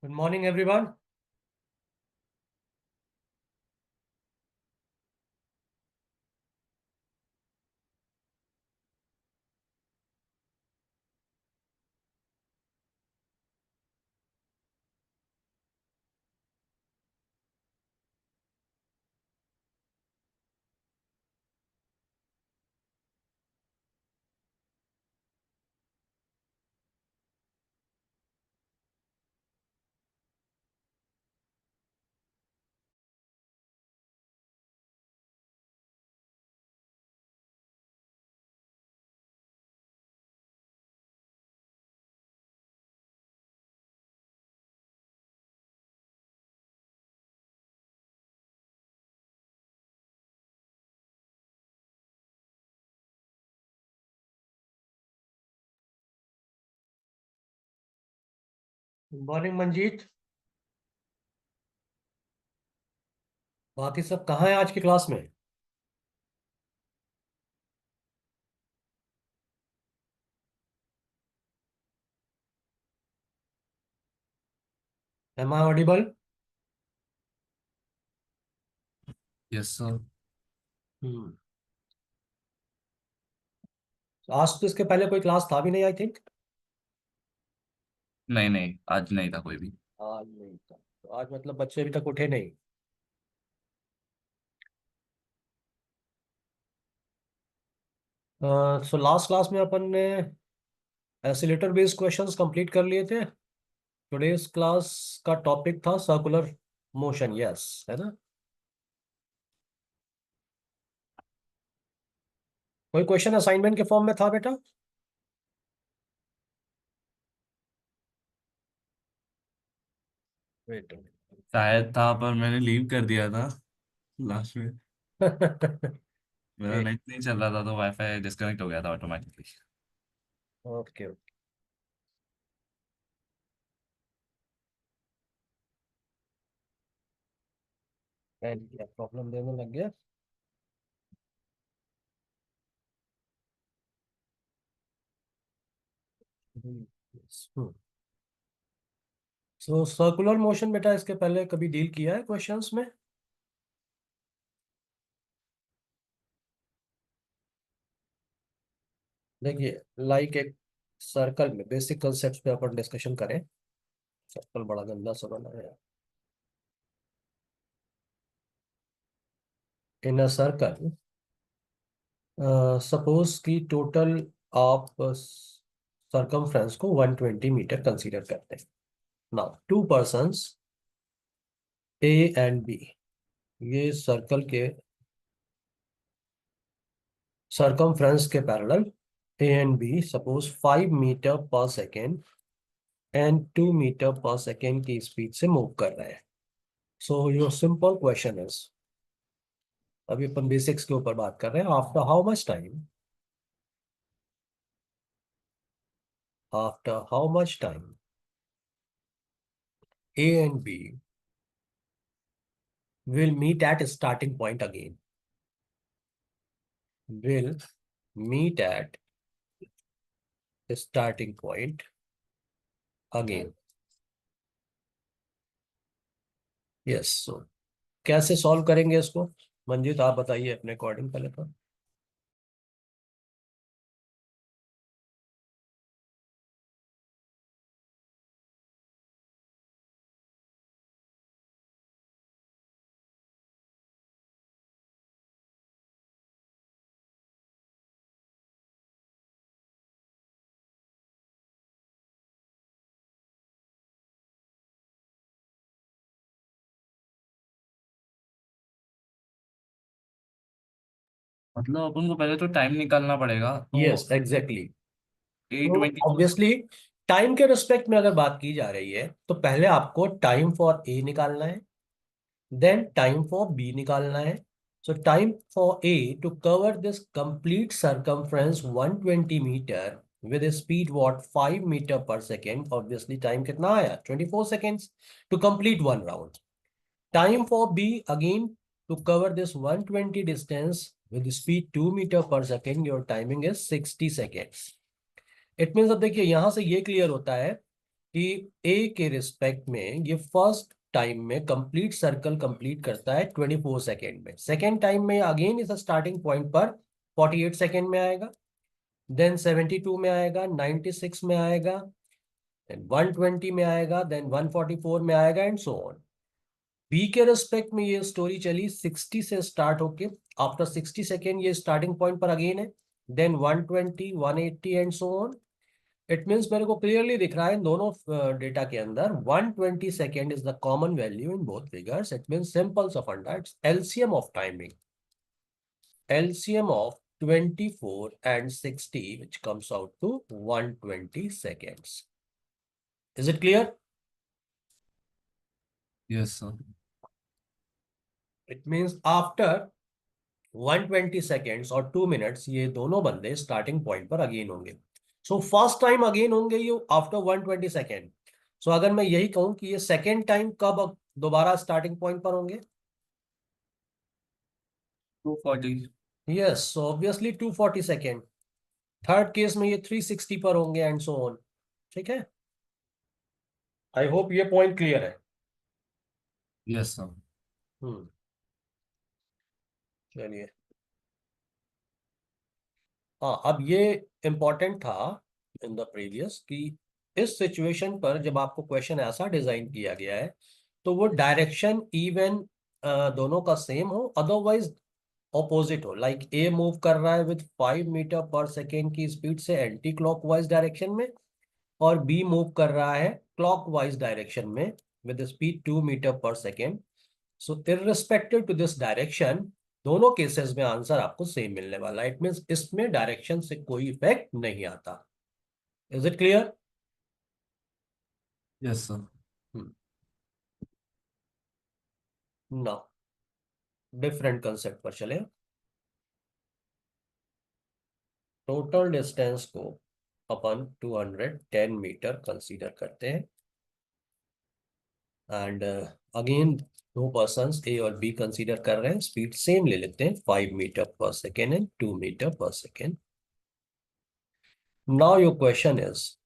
Good morning, everyone. Good morning, Manjeet. बाकी सब कहाँ है आज की क्लास में? Am I audible? Yes sir. Hmm. आज तो इसके पहले कोई क्लास था भी नहीं, आई थिंक। नहीं नहीं, आज नहीं था कोई भी। आज नहीं था तो आज मतलब बच्चे अभी तक उठे नहीं। सो लास्ट क्लास में अपन ने एसिलेटर बेस्ड क्वेश्चंस कंप्लीट कर लिए थे। टुडेस क्लास का टॉपिक था सर्कुलर मोशन, यस है ना? कोई क्वेश्चन असाइनमेंट के फॉर्म में था बेटा? वेट। शायद था पर मैंने लीव कर दिया था लास्ट में। मेरा नेट नहीं चल रहा था तो वाईफाई डिस्कनेक्ट हो गया था ऑटोमेटिकली। ओके। क्या प्रॉब्लम देने लग गया? हम्म। सो सर्कुलर मोशन बेटा इसके पहले कभी डील किया है क्वेश्चंस में? देखिए, लाइक एक सर्कल में बेसिक कंसेप्ट पे अपन डिस्कशन करें। सर्कल बड़ा गंदा सा बना है। इन अ सर्कल, सपोज कि टोटल आप सरकमफ्रेंस को 120 मीटर कंसीडर करते हैं। Now two persons A and B, ये सर्कल के सरकमफ्रेंस के parallel A and B suppose 5 meter per second and 2 meter per second की स्पीड से मूव कर रहे हैं। So your simple question is, अभी अपन बेसिक्स के ऊपर बात कर रहे हैं, after how much time A and B will meet at starting point again, will meet at starting point again. Yes, so कैसे सॉल्व करेंगे इसको? मंजीत आप बताइए अपने अकॉर्डिंग पहले तो। मतलब अपन को पहले तो टाइम निकालना पड़ेगा तो यस एग्जैक्टली। ए तो 24। ऑब्वियसली टाइम के रिस्पेक्ट में अगर बात की जा रही है तो पहले आपको टाइम फॉर ए निकालना है, देन टाइम फॉर बी निकालना है। So time for A to cover this complete circumference 120 meter with a speed what 5 meter per second, obviously time कितना आया 24 seconds to complete one round. Time for B again to cover this 120 distance with speed 2 meter per second, your timing is 60 seconds. It means अब देखिए यहां से ये clear होता है कि ए के रिस्पेक्ट में ये फर्स्ट टाइम में कंप्लीट सर्कल कंप्लीट करता है 24 सेकेंड में, सेकेंड टाइम में अगेन इस स्टार्टिंग पॉइंट पर 48 सेकेंड में आएगा, देन 72 में आएगा, 96 में आएगा, देन 120 में आएगा, देन 144 में आएगा एंड सो ऑन। बी के रिस्पेक्ट में ये स्टोरी चली 60 से स्टार्ट होके, आफ्टर 60 सेकेंड ये स्टार्टिंग पॉइंट पर अगेन है, then 120, 180 and so on. It means मेरे को क्लियरली दिख रहा है इन दोनों डेटा के अंदर 120 second is the common value in both figures. It means simple सा फंडा, it's LCM of timing, LCM of 24 and 60, which comes out to 120 seconds. Is it clear? Yes, sir. It means after 120 seconds और 2 minutes ये दोनों बंदे starting point पर again होंगे। So first time again होंगे ये आफ्टर 120 सेकेंड। सो अगर मैं यही कहूं कि ये सेकेंड टाइम कब दोबारा स्टार्टिंग पॉइंट पर होंगे? 240। Yes, so obviously 240 second. Third case में ये 360 पर होंगे एंड सो ऑन। ठीक है, आई होप ये पॉइंट क्लियर है। Yes sir. हम्म, चलिए। हाँ, अब ये इंपॉर्टेंट था इन द प्रीवियस कि इस सिचुएशन पर जब आपको क्वेश्चन ऐसा डिजाइन किया गया है तो वो डायरेक्शन इवन दोनों का सेम हो, अदरवाइज ऑपोजिट हो। लाइक ए मूव कर रहा है विद 5 मीटर पर सेकेंड की स्पीड से एंटी क्लॉकवाइज डायरेक्शन में, और बी मूव कर रहा है क्लॉकवाइज डायरेक्शन में with speed 2 meter per second. So irrespective to this direction दोनों केसेस में आंसर आपको सेम मिलने वाला है। इट मींस इसमें डायरेक्शन से कोई इफेक्ट नहीं आता। Is it clear? Yes sir. No, different concept पर चले। टोटल डिस्टेंस को अपन 210 मीटर कंसीडर करते हैं एंड अगेन दो पर्संस ए और बी कंसीडर कर रहे हैं, स्पीड सेम ले लेते हैं 5 meter per second and 2 meter per second. Now your question is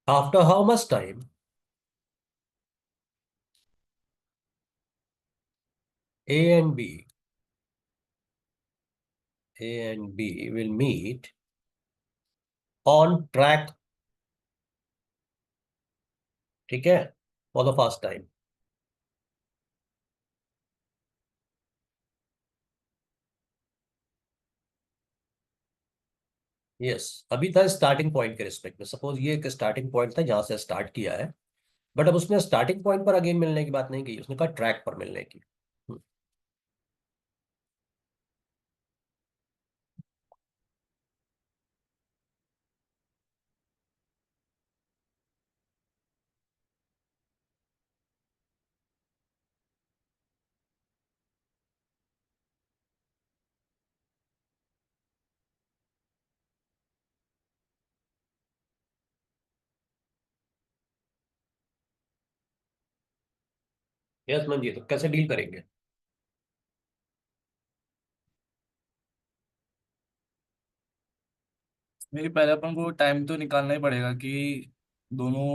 after how much time A and B, A and B will meet on track, ठीक है, for the first time. Yes, अभी था starting point के respect में। Suppose ये एक starting point था जहां से स्टार्ट किया है, बट अब उसने स्टार्टिंग पॉइंट पर अगेन मिलने की बात नहीं की, उसने कहा ट्रैक पर मिलने की। यस मंजी, तो कैसे डील करेंगे? मेरी पहले अपन को टाइम तो निकालना ही पड़ेगा कि दोनों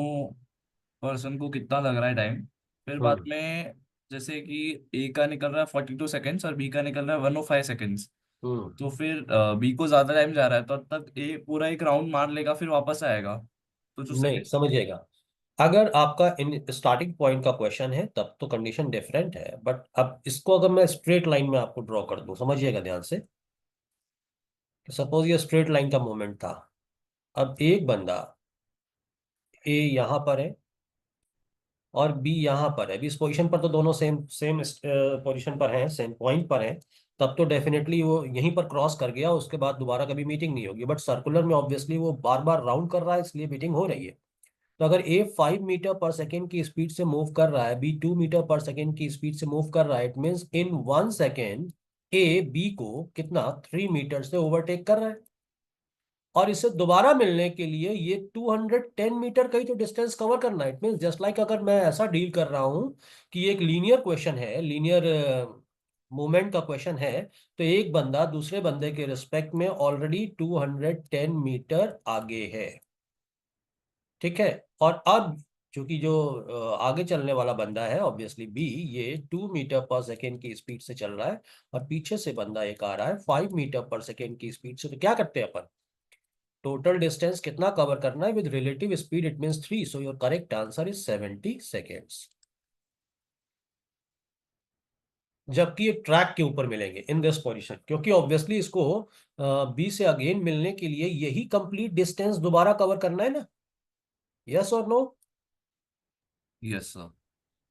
पर्सन को कितना लग रहा है टाइम। फिर बाद हम्म। में जैसे कि ए का निकल रहा है 42 सेकेंड्स और बी का निकल रहा है 105 सेकेंड्स। हम्म। तो फिर बी को ज्यादा टाइम जा रहा है तो तब तक ए पूरा एक राउंड मार लेगा फिर वापस आएगा। तो जो नहीं, सेकंड। समझिएगा, अगर आपका इन स्टार्टिंग पॉइंट का क्वेश्चन है तब तो कंडीशन डिफरेंट है, बट अब इसको अगर मैं स्ट्रेट लाइन में आपको ड्रॉ कर दूं, समझिएगा ध्यान से, सपोज ये स्ट्रेट लाइन का मूवमेंट था। अब एक बंदा ए यहां पर है और बी यहां पर है, अभी इस पोजीशन पर तो दोनों सेम सेम पोजीशन पर हैं, सेम पॉइंट पर हैं, तब तो डेफिनेटली वो यहीं पर क्रॉस कर गया, उसके बाद दोबारा कभी मीटिंग नहीं होगी। बट सर्कुलर में ऑब्वियसली वो बार बार राउंड कर रहा है, इसलिए मीटिंग हो रही है। तो अगर ए 5 मीटर पर सेकेंड की स्पीड से मूव कर रहा है, बी 2 मीटर पर सेकेंड की स्पीड से मूव कर रहा है, it means in 1 second A B को कितना 3 मीटर से ओवरटेक कर रहा है। और इसे दोबारा मिलने के लिए ये 210 मीटर का ही तो डिस्टेंस कवर करना है। इट मीन जस्ट लाइक अगर मैं ऐसा डील कर रहा हूं कि एक लीनियर क्वेश्चन है, लीनियर मूवमेंट का क्वेश्चन है, तो एक बंदा दूसरे बंदे के रिस्पेक्ट में ऑलरेडी 210 मीटर आगे है, ठीक है। और अब चूंकि जो आगे चलने वाला बंदा है ऑब्वियसली बी, ये 2 मीटर पर सेकेंड की स्पीड से चल रहा है, और पीछे से बंदा एक आ रहा है 5 मीटर पर सेकेंड की स्पीड से। तो क्या करते हैं अपन, टोटल डिस्टेंस कितना कवर करना है with relative speed, it means 3, so your correct answer is 70 seconds. जबकि ये ट्रैक के ऊपर मिलेंगे इन दिस पोजीशन, क्योंकि ऑब्वियसली इसको बी से अगेन मिलने के लिए यही कंप्लीट डिस्टेंस दोबारा कवर करना है ना, यस और नो। Yes sir.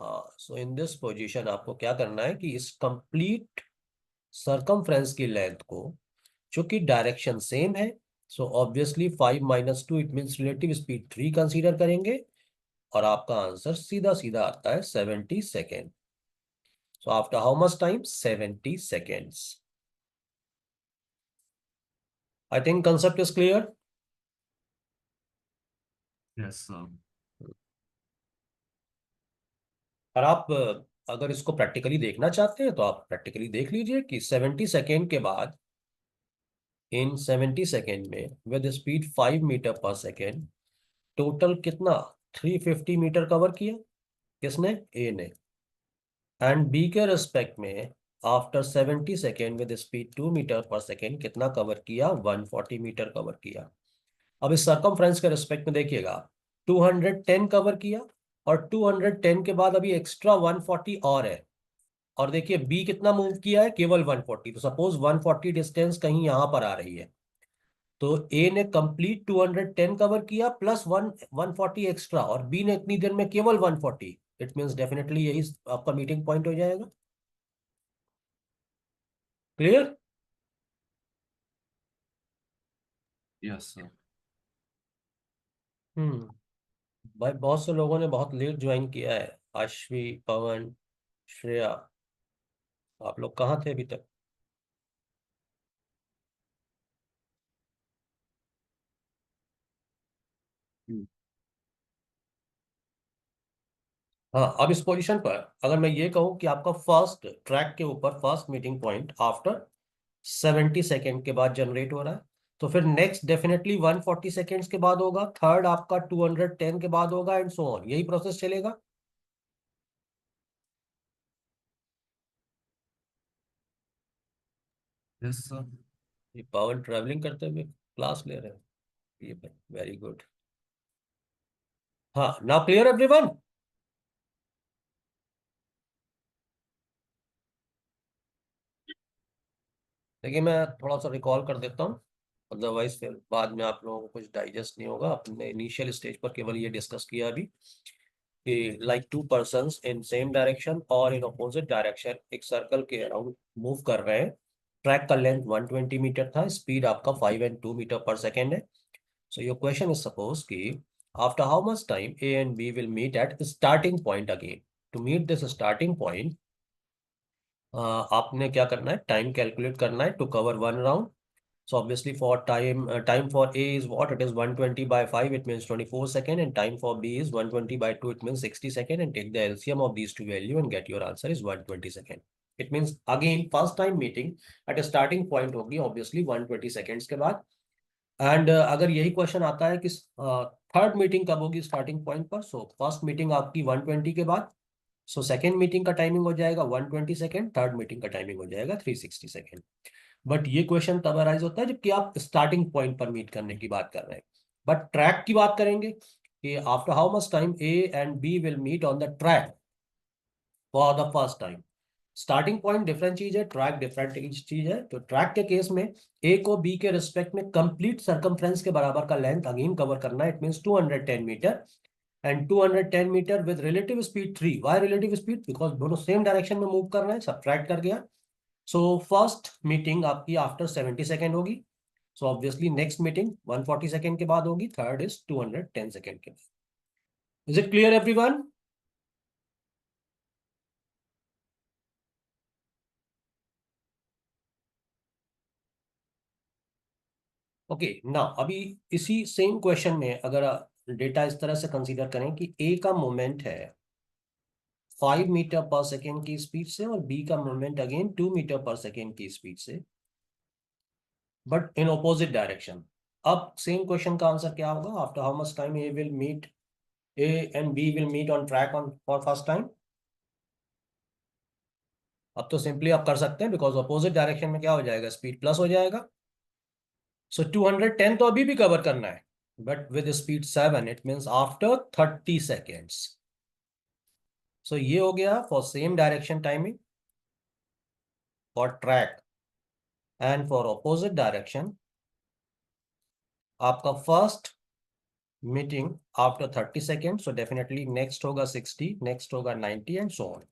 हाँ, सो इन दिस पोजीशन आपको क्या करना है कि इस कंप्लीट सरकमफ्रेंस की लेंथ को, चूंकि डायरेक्शन सेम है, so obviously 5 - 2 it means relative speed 3 consider करेंगे, और आपका आंसर सीधा सीधा आता है 70 second. So after how much time, 70 seconds. I think concept is clear. Yes sir. और आप अगर इसको प्रैक्टिकली देखना चाहते हैं तो आप प्रैक्टिकली देख लीजिए कि 70 सेकेंड के बाद, इन 70 सेकेंड में with speed 5 meter per second, total कितना 350 मीटर कवर किया, किसने, ए ने। एंड बी के रिस्पेक्ट में after 70 second with speed 2 meter per second कितना कवर किया, 140 मीटर कवर किया। अब इस सरकमफ्रेंस के रिस्पेक्ट में देखिएगा, 210 कवर किया, और 210 के बाद अभी एक्स्ट्रा 140 और है। और देखिए बी कितना मूव किया है, केवल 140। तो सपोज 140 डिस्टेंस कहीं यहां पर आ रही है, तो ए ने कंप्लीट 210 कवर किया प्लस 140 एक्स्ट्रा, और बी ने इतनी देर में केवल 140। इट मींस डेफिनेटली यही आपका मीटिंग पॉइंट हो जाएगा। क्लियर। Yes sir. भाई बहुत से लोगों ने बहुत लेट ज्वाइन किया है, आश्वी, पवन, श्रेया, आप लोग कहाँ थे अभी तक। हाँ, अब इस पोजीशन पर अगर मैं ये कहूँ कि आपका फर्स्ट ट्रैक के ऊपर first meeting point after 70 second के बाद जनरेट हो रहा है, तो फिर नेक्स्ट डेफिनेटली 140 सेकेंड्स के बाद होगा, थर्ड आपका 210 के बाद होगा, एंड सो ऑन, यही प्रोसेस चलेगा। Yes sir. ये पवन ट्रैवलिंग करते हुए क्लास ले रहे हैं, ये वेरी गुड। हाँ, नाउ क्लियर एवरीवन। देखिए मैं थोड़ा सा रिकॉल कर देता हूँ, अदरवाइज फिर बाद में आप लोगों को कुछ डाइजेस्ट नहीं होगा। अपने इनिशियल स्टेज पर केवल ये डिस्कस किया अभी कि like to persons in same direction और इन अपोजिट डायरेक्शन एक सर्कल के अराउंड मूव कर रहे हैं। ट्रैक का लेंथ 120 मीटर था, स्पीड आपका 5 and 2 मीटर पर सेकेंड है। So your question is suppose कि after how much time A and B will meet at starting point again. To meet this starting point आपने क्या करना है, time calculate करना है to cover one round. So obviously for time for A is what? It is 120 by 5, it means 24 second, and time for B is 120 by 2, it means 60 second, and take the LCM of these two value and get your answer is 120 second. It means again first time meeting at a starting point होगी obviously 120 seconds के बाद। And अगर यही question आता है कि third meeting कब होगी स्टार्टिंग पॉइंट पर, सो फर्स्ट मीटिंग आपकी 120 के बाद, सो सेकेंड मीटिंग का टाइमिंग हो जाएगा 120 सेकेंड, थर्ड मीटिंग का टाइमिंग हो जाएगा 360 सेकेंड। बट ये क्वेश्चन तब अराइज होता है जबकि आप स्टार्टिंग पॉइंट पर मीट करने की बात कर रहे हैं। बट ट्रैक की बात करेंगे कि after how much time A and B will meet on the track for the first time. Starting point different चीज है, ट्रैक डिफरेंट चीज है। तो ट्रैक के केस में ए को बी के रिस्पेक्ट में कंप्लीट सरकमफ्रेंस के बराबर का लेंथ अगेन कवर करना है, it means 210 meter, and 210 meter with relative speed 3। Why relative speed, because दोनों सेम डायरेक्शन में मूव कर रहे हैं, सब्ट्रैक्ट कर गया। सो फर्स्ट मीटिंग आपकी आफ्टर 70 सेकेंड होगी, so obviously next meeting 140 second के बाद होगी, थर्ड इज 210 सेकेंड के बाद। Is it clear everyone. Okay ना, अभी इसी सेम क्वेश्चन में अगर डेटा इस तरह से कंसीडर करें कि ए का मोमेंट है 5 मीटर पर सेकेंड की स्पीड से और बी का movement again 2 meter per second की स्पीड से, बट इन ऑपोजिट डायरेक्शन। अब सेम क्वेश्चन का आंसर क्या होगा? After how much time A and B will meet on track on for first time? अब तो सिंपली आप कर सकते हैं, बिकॉज अपोजिट डायरेक्शन में क्या हो जाएगा, स्पीड प्लस हो जाएगा। सो 210 तो अभी भी कवर करना है, but with speed 7 it means after 30 seconds. So ये हो गया for same direction timing for track, and for opposite direction आपका first meeting after 30 second. So definitely next होगा 60, नेक्स्ट होगा 90 and so on.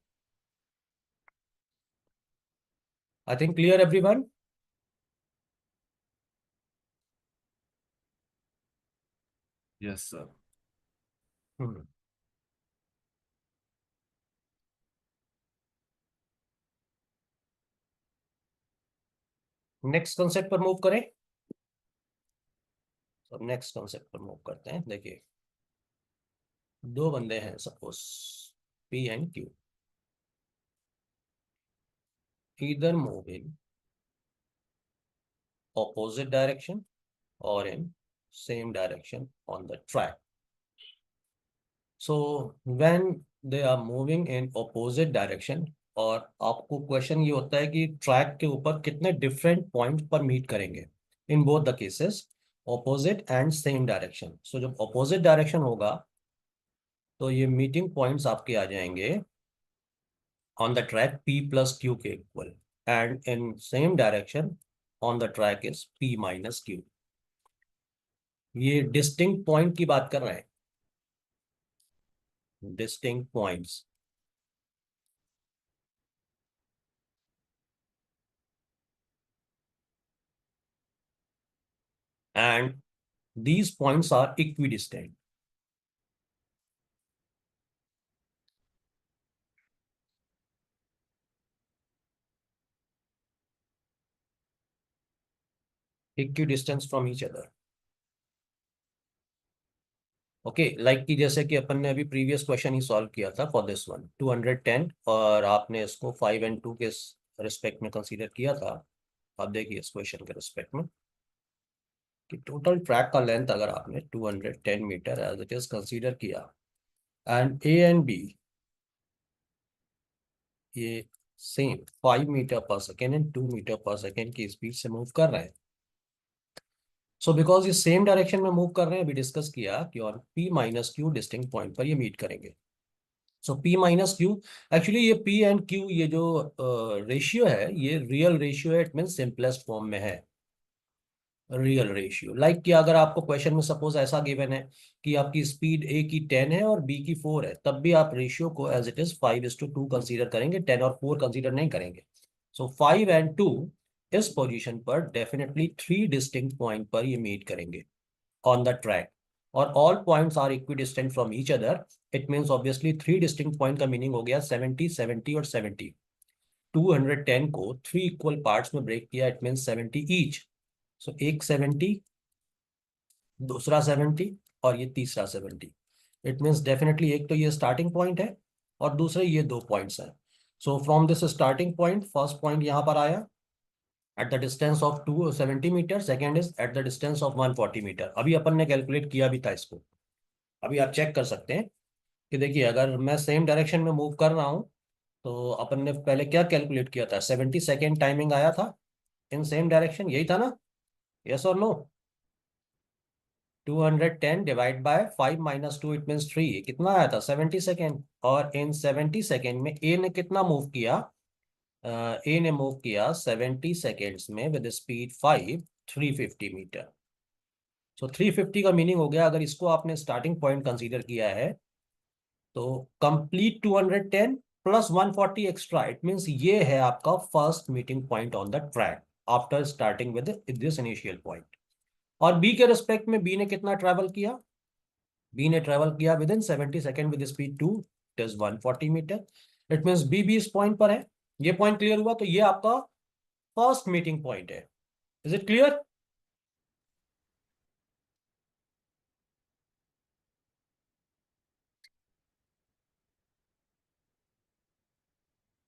I think clear everyone? Yes sir. Next concept पर move करें। तो next concept पर move करते हैं। देखिए, दो बंदे हैं suppose, P and Q, either move in opposite direction or in same direction on the track. So when they are moving in opposite direction, और आपको क्वेश्चन ये होता है कि ट्रैक के ऊपर कितने डिफरेंट पॉइंट पर मीट करेंगे, in both the cases opposite and same direction. So जब ऑपोजिट डायरेक्शन होगा तो ये मीटिंग पॉइंट्स आपके आ जाएंगे on the track p plus q के equal, and in same direction on the track is p minus q। ये distinct point की बात कर रहे हैं, distinct points. And these points are equidistant। equidistant from each other। Okay, like कि जैसे कि अपन ने अभी प्रीवियस क्वेश्चन ही सॉल्व किया था फॉर दिस वन 210, और आपने इसको 5 एंड 2 के रिस्पेक्ट में कंसीडर किया था। आप देखिए इस क्वेश्चन के रिस्पेक्ट में कि टोटल ट्रैक का लेंथ अगर आपने 210 meter as it is consider किया, एंड ए एंड बी ये same 5 meter per second and 2 meter per second की स्पीड से मूव कर रहे हैं। सो बिकॉज ये सेम डायरेक्शन में मूव कर रहे हैं, अभी डिस्कस किया कि और P minus Q distinct point पर ये मीट करेंगे। So P minus Q, actually ये पी एंड क्यू ये जो रेशियो है ये रियल रेशियो है, इट मीन सिंपलेस्ट फॉर्म में है रियल रेशियो। लाइक कि अगर आपको क्वेश्चन में सपोज ऐसा गिवन है कि आपकी स्पीड ए की 10 है और बी की 4 है, तब भी आप रेशियो को एज इट इज 5:2 कंसीडर करेंगे, 10 और 4 कंसीडर नहीं करेंगे। सो 5 एंड 2 इस पोजीशन पर डेफिनेटली 3 डिस्टिंक्ट पॉइंट पर ये मीट करेंगे ऑन द ट्रैक, और all points are equidistant from each other. It means obviously 3 distinct point का मीनिंग हो गया 70, 70 और 70। 210 को 3 इक्वल पार्ट्स में ब्रेक किया, इट मीन्स 70 ईच। सो एक 70, दूसरा 70 और ये तीसरा 70। इट मीन्स डेफिनेटली एक तो ये स्टार्टिंग पॉइंट है और दूसरे ये दो पॉइंट्स हैं। So from this starting point, first point यहाँ पर आया at the distance of 270 meter, second is at the distance of 140 meter. अभी अपन ने कैलकुलेट किया भी था इसको, अभी आप चेक कर सकते हैं कि देखिए अगर मैं सेम डायरेक्शन में मूव कर रहा हूँ तो अपन ने पहले क्या कैलकुलेट किया था, 70 सेकेंड टाइमिंग आया था इन सेम डायरेक्शन, यही था ना? यस और no? 210 divide by 5 minus 2 it means 3, कितना आया था 70 सेकेंड। और इन 70 सेकेंड में ए ने कितना मूव किया? ए ने मूव किया 70 सेकेंड्स में विद स्पीड 5, 350 मीटर। सो 350 का मीनिंग हो गया, अगर इसको आपने स्टार्टिंग पॉइंट कंसीडर किया है तो complete 210 plus 140 extra, it means ये है आपका first meeting point on the track after starting with this initial point. और बी के रिस्पेक्ट में बी ने कितना ट्रैवल किया? बी ने ट्रेवल किया within 70 second with speed 2, it is 140 meter. It means B भी इस पॉइंट पर है। ये पॉइंट क्लियर हुआ? तो ये आपका फर्स्ट मीटिंग पॉइंट है। Is it clear?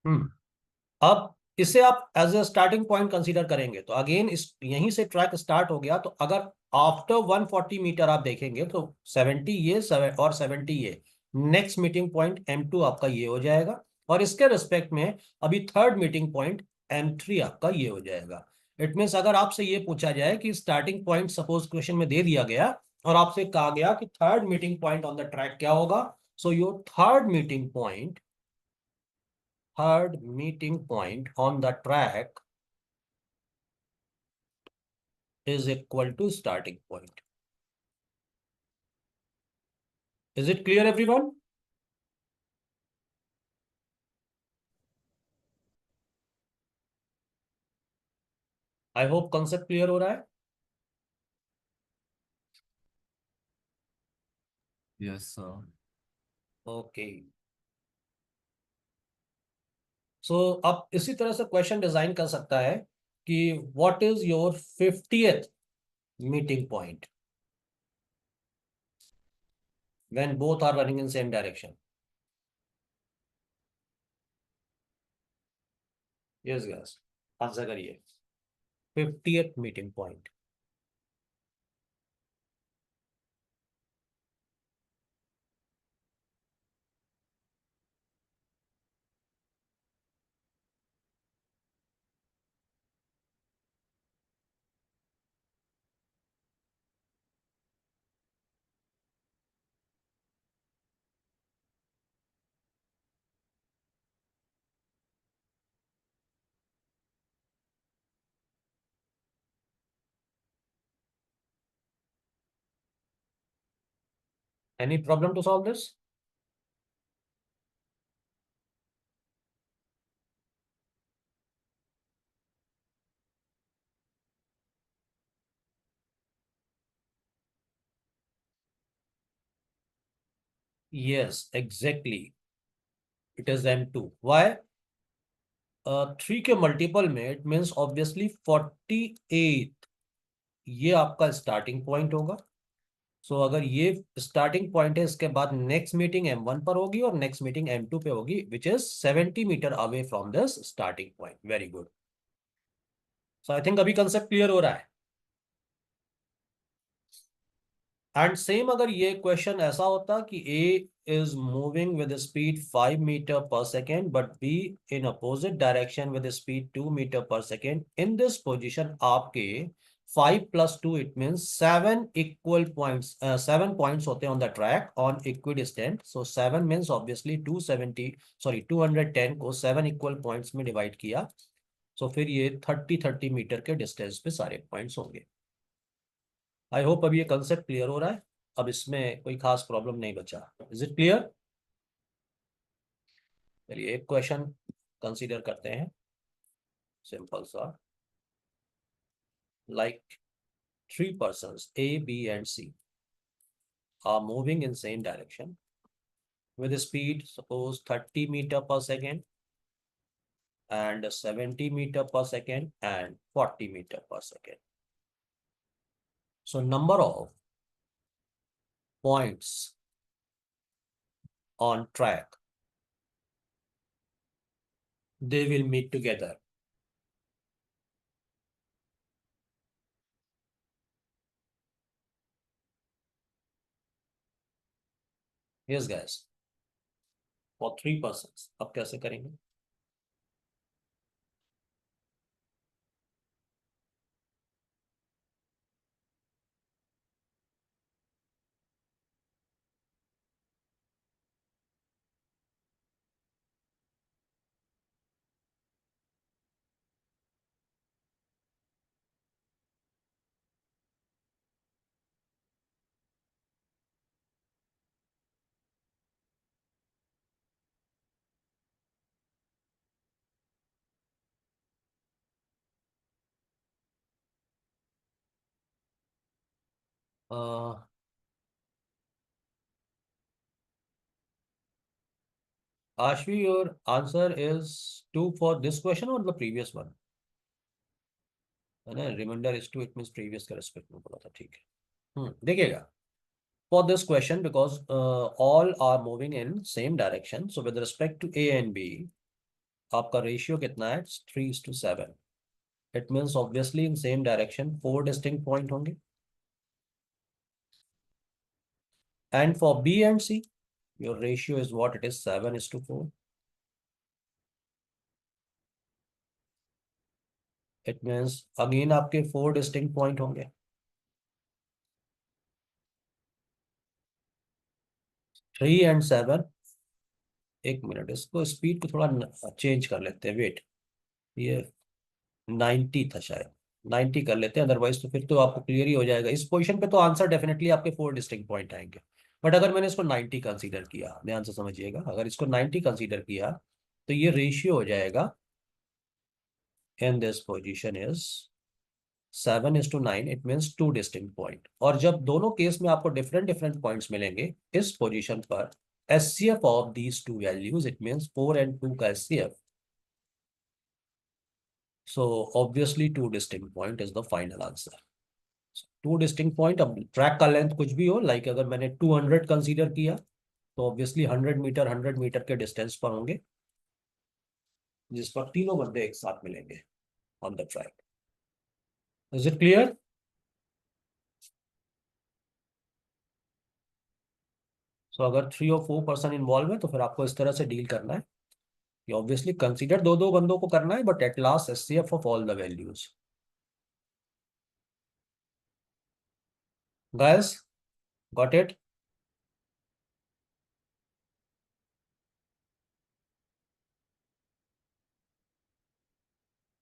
अब इसे आप as a starting point consider करेंगे तो अगेन इस यहीं से ट्रैक स्टार्ट हो गया, तो अगर आफ्टर 140 मीटर आप देखेंगे तो 70 ये और 70 ये, नेक्स्ट मीटिंग पॉइंट M2 आपका ये हो जाएगा, और इसके रिस्पेक्ट में अभी थर्ड मीटिंग पॉइंट M3 आपका ये हो जाएगा। इट मीन्स अगर आपसे ये पूछा जाए कि स्टार्टिंग पॉइंट सपोज क्वेश्चन में दे दिया गया और आपसे कहा गया कि third meeting point on the track क्या होगा, so your third meeting point on the track is equal to starting point. Is it clear, everyone? I hope concept clear हो रहा है. Yes, sir. Okay. So अब इसी तरह से question design कर सकता है कि what is your 50th meeting point when both are running in same direction. Yes, guys. Answer करिए. 50th meeting point. Any problem to solve this? Yes, exactly. It is M2. Why? 3 के multiple में it means obviously 48 ये आपका starting point होगा। सो अगर ये starting point है, इसके बाद नेक्स्ट मीटिंग M1 पर होगी और नेक्स्ट मीटिंग M2 पे होगी, which is 70 metre away from this starting point. Very good. So I think अभी कंसेप्ट क्लियर हो रहा है। एंड सेम अगर ये क्वेश्चन ऐसा होता कि A is moving with a speed 5 meter per second but B in opposite direction with a speed 2 meter per second, in this position आपके 5 plus 2 it means 7 equal points, 7 points होते हैं on the track on equidistant. So 7 means obviously 210 को 7 equal points में divide किया, so फिर ये 30 metre के distance पे सारे पॉइंट्स होंगे। आई होप अब ये कंसेप्ट क्लियर हो रहा है। अब इसमें कोई खास प्रॉब्लम नहीं बचा। Is it clear? चलिए एक क्वेश्चन कंसीडर करते हैं, सिंपल सा। Like 3 persons A, B and C are moving in same direction with a speed suppose 30 meter per second and 70 meter per second and 40 meter per second. So number of points on track they will meet together. Yes guys, for 3 persons अब कैसे करेंगे? Ashvi, your answer is 2 for this question or the previous one? है ना, reminder is 2, it means previous के respect में बोला था, ठीक है। देखिएगा, for this question because all are moving in same direction, so with respect to A and B आपका रेशियो कितना है? 3:7. It means obviously in same direction 4 distinct point होंगे. And for B and C your ratio is what it is, 7:4. It means again आपके 4 distinct point होंगे. 3 and 7. एक minute, इसको speed को थोड़ा चेंज कर लेते हैं. वेट, ये 90 था शायद. 90 कर लेते हैं, अदरवाइज तो फिर तो आपको क्लियर ही हो जाएगा. इस पोजीशन पे तो आंसर डेफिनेटली आपके 4 डिस्टिंक्ट पॉइंट आएंगे. बट अगर मैंने इसको 90 कंसीडर किया, ध्यान से समझिएगा, अगर इसको 90 कंसीडर किया तो ये रेशियो हो जाएगा in this position is 7:9. It means 2 distinct point. और जब दोनों केस में आपको डिफरेंट डिफरेंट पॉइंट्स मिलेंगे इस पोजिशन पर, HCF of these to values, it means 4 and 2 का HCF. So obviously 2 distinct point is the final answer. 2 distinct point. अब ट्रैक का लेंथ कुछ भी हो, लाइक अगर मैंने 200 कंसीडर किया तो ऑब्वियसली 100 मीटर 100 मीटर के डिस्टेंस पर होंगे, जिस पर तीनों बंदे एक साथ मिलेंगे on the track. Is it clear? So अगर 3 or 4 पर्सन इन्वॉल्व है तो फिर आपको इस तरह से डील करना है कि ऑब्वियसली कंसीडर दो दो बंदों को करना है, but at last HCF of all the values. Guys, got it?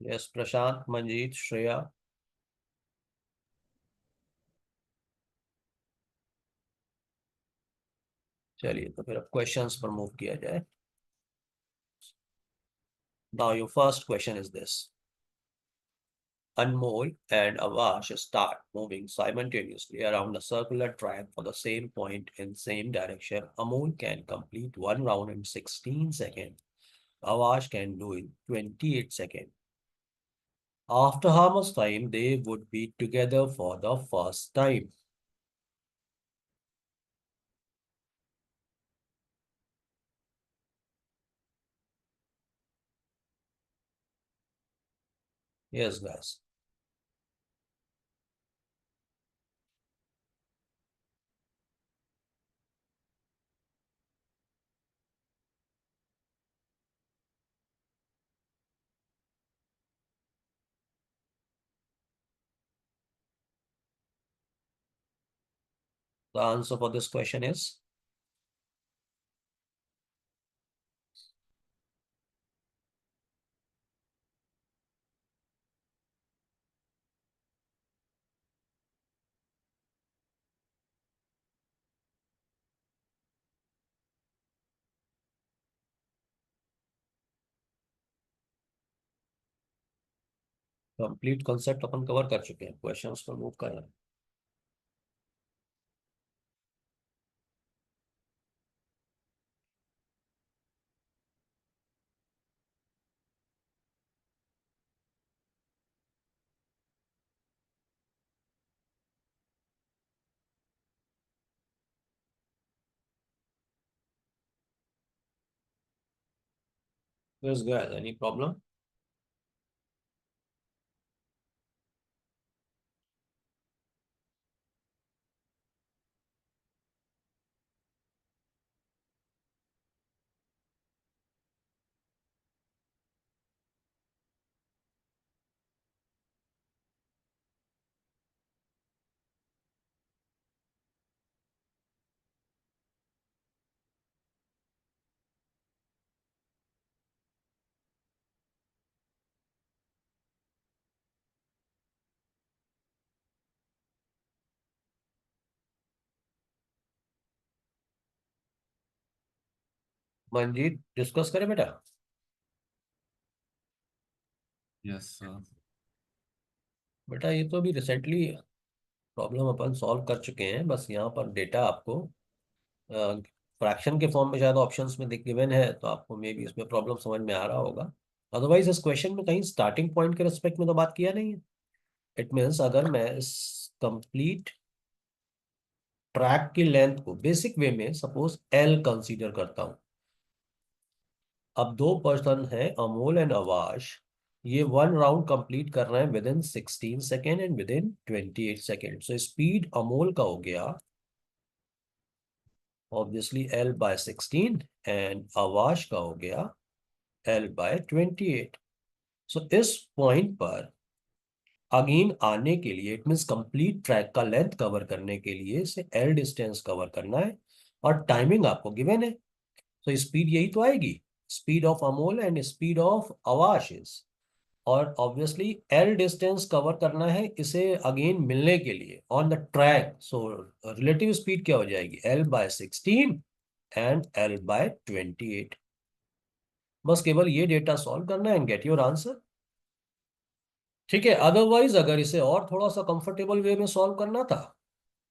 Yes, Prashant, Manjeet, Shreya. चलिए, तो फिर अब क्वेश्चंस पर मूव किया जाए. Now your first question is this. Anmol and Avash start moving simultaneously around a circular track for the same point in same direction. Amol can complete one round in 16 seconds. Avash can do it 28 seconds. After how much time they would be together for the first time? Yes, guys. The answer for this question is complete concept upon cover कर चुके हैं. Questions पर move कर रहे हैं. Yes, guys. Any problem? Manjeet, discuss करें बेटा. Yes sir. बेटा, ये तो अभी रिसेंटली प्रॉब्लम अपन सॉल्व कर चुके हैं. बस यहाँ पर डेटा आपको फ्रैक्शन के फॉर्म में शायद ऑप्शंस में गिवन है, तो आपको मे बी इसमें प्रॉब्लम समझ में आ रहा होगा. अदरवाइज इस क्वेश्चन में कहीं स्टार्टिंग पॉइंट के रिस्पेक्ट में तो बात किया नहीं है. इट मीन्स अगर मैं इस कंप्लीट ट्रैक की लेंथ को बेसिक वे में सपोज एल कंसीडर करता हूँ, अब दो पर्सन है, अमोल एंड अवाश, ये वन राउंड कंप्लीट कर रहे हैं with in 16 second and with in 28 second. So speed Amol का हो गया ऑब्वियसली L/16 एंड अवाश का हो गया L/28। सो इस पॉइंट पर अगेन आने के लिए, इट मीन्स कंप्लीट ट्रैक का लेंथ कवर करने के लिए इसे L डिस्टेंस कवर करना है, और टाइमिंग आपको गिवन है। तो स्पीड यही तो आएगी, speed of Amol and speed of Avash is, और ऑब्वियसली L डिस्टेंस कवर करना है इसे अगेन मिलने के लिए on the track. So relative speed क्या हो जाएगी, L/16 एंड L/28। बस केवल ये डेटा सॉल्व करना है एंड गेट योर आंसर। ठीक है, अदरवाइज अगर इसे और थोड़ा सा कंफर्टेबल वे में सॉल्व करना था,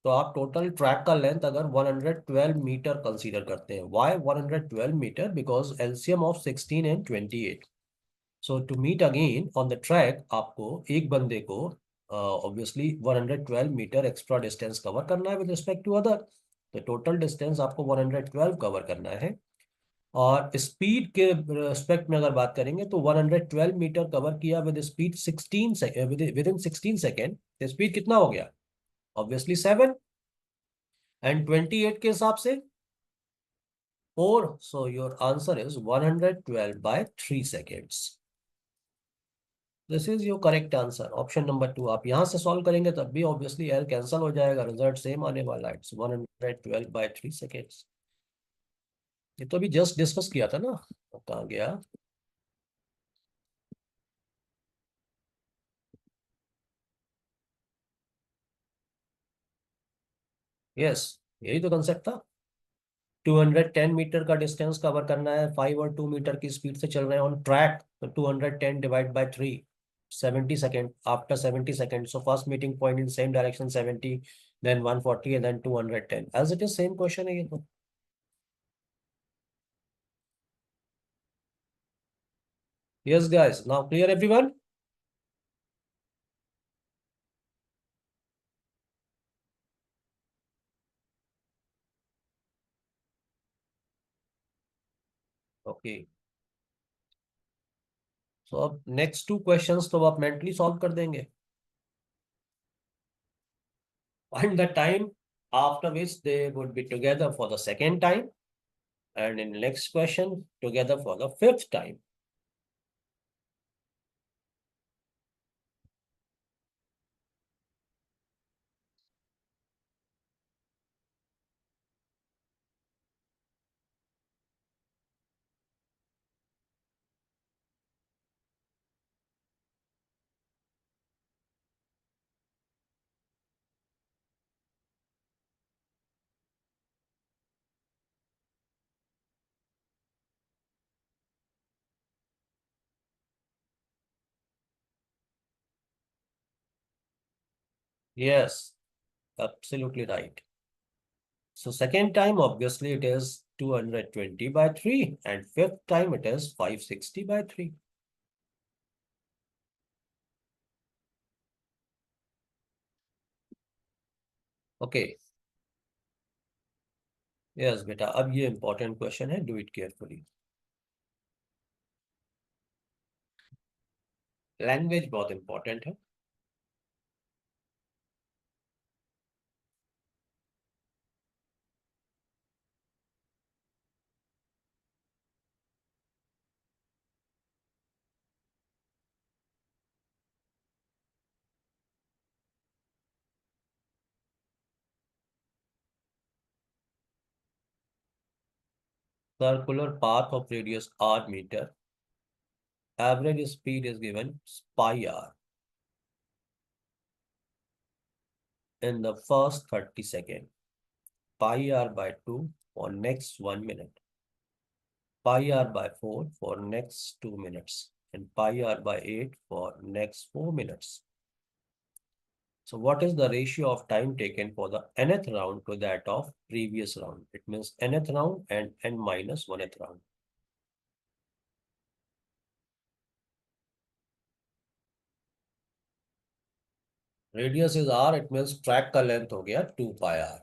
तो आप टोटल ट्रैक का लेंथ अगर 112 मीटर कंसीडर करते हैं, why 112 metre, because LCM of 16 and 28। So to meet again on the track आपको एक बंदे को obviously 112 metre extra distance cover करना है विद रिस्पेक्ट टू अदर। तो टोटल डिस्टेंस आपको 112 कवर करना है, और स्पीड के रिस्पेक्ट में अगर बात करेंगे तो 112 मीटर कवर किया with speed 16 with in 16 second. Speed कितना हो गया, ऑब्वियसली 7, एंड 28 के हिसाब से 4। सो your answer is 112/3 seconds। This is your correct answer, option number 2। आप यहां से सॉल्व करेंगे तब भी ऑब्वियसली एल कैंसल हो जाएगा, रिजल्ट सेम आने वाला है, इट्स 112/3 seconds। ये तो अभी जस्ट डिस्कस किया था ना, कहाँ गया। यस, यही तो कंसेप्ट था। 210 मीटर का डिस्टेंस कवर करना है, 5 और 2 मीटर की स्पीड से चल रहे हैं ऑन ट्रैक, तो 210 divide by 3, 70 second. After 70 second, so first meeting point in same direction 70, then 140 and then 210, as it is same question है ये तो। Yes guys, now clear everyone. Okay, so अब नेक्स्ट टू क्वेश्चंस तो आप mentally solve कर देंगे। Find the time after which they would be together for the second time, and in next question together for the fifth time. Yes, absolutely right. So second time, obviously it is 220/3, and fifth time it is 560/3. Okay, yes बेटा, अब ये important question है, do it carefully. Language बहुत important है। Circular path of radius r metre, average speed is given pi r in the first 30 seconds, pi r by 2 for next 1 minute, pi r by 4 for next 2 minutes, and pi r by 8 for next 4 minutes. So what is the ratio of time taken for the nth round to that of previous round? It means nth round and n minus 1th round. Radius is r, it means track का length हो गया 2 pi r.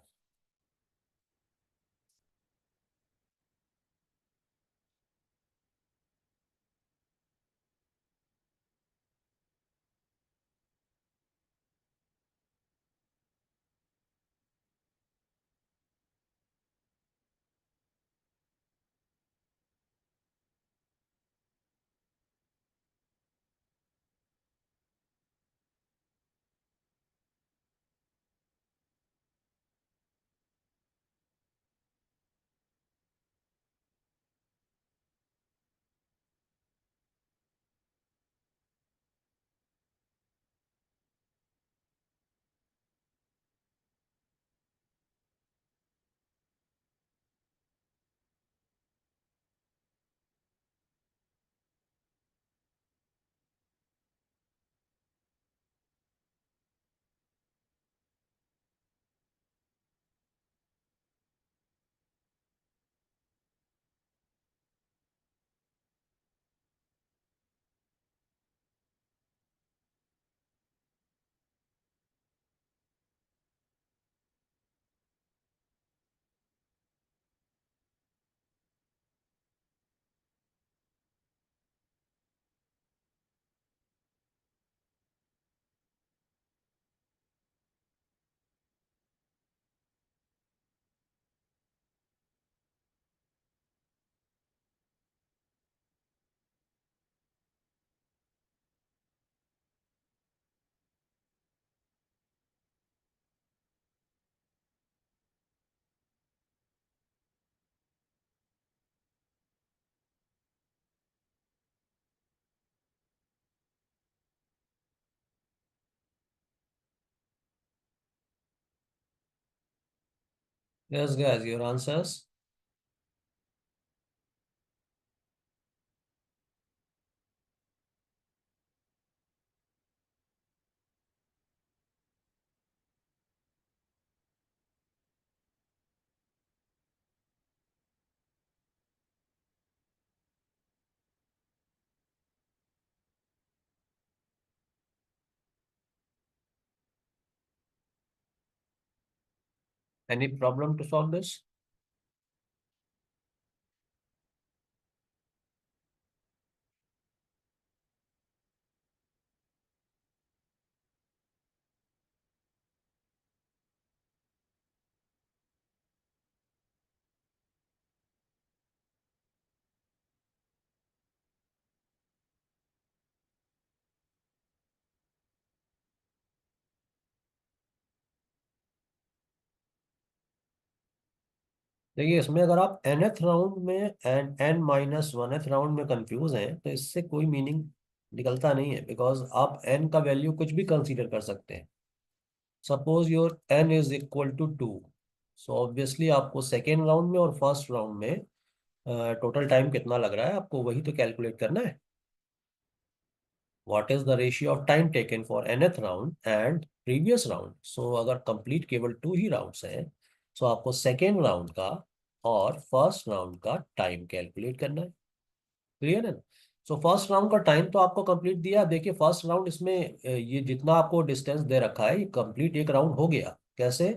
Yes, guys, your answers. Any problem to solve this? देखिए, इसमें अगर आप nth round में and n-1th round में confuse हैं तो इससे कोई मीनिंग निकलता नहीं है, बिकॉज आप n का वैल्यू कुछ भी कंसीडर कर सकते हैं। Suppose your n is equal to 2, so obviously आपको सेकेंड राउंड में और फर्स्ट राउंड में टोटल टाइम कितना लग रहा है आपको वही तो कैलकुलेट करना है। What is the ratio of time taken for nth round and previous round. So अगर कंप्लीट केवल 2 ही राउंड्स हैं, सो आपको सेकेंड राउंड का और फर्स्ट राउंड का टाइम कैलकुलेट करना है। क्लियर है ना? सो फर्स्ट राउंड का टाइम तो आपको कंप्लीट दिया। देखिए फर्स्ट राउंड इसमें ये जितना आपको डिस्टेंस दे रखा है ये कंप्लीट एक राउंड हो गया। कैसे?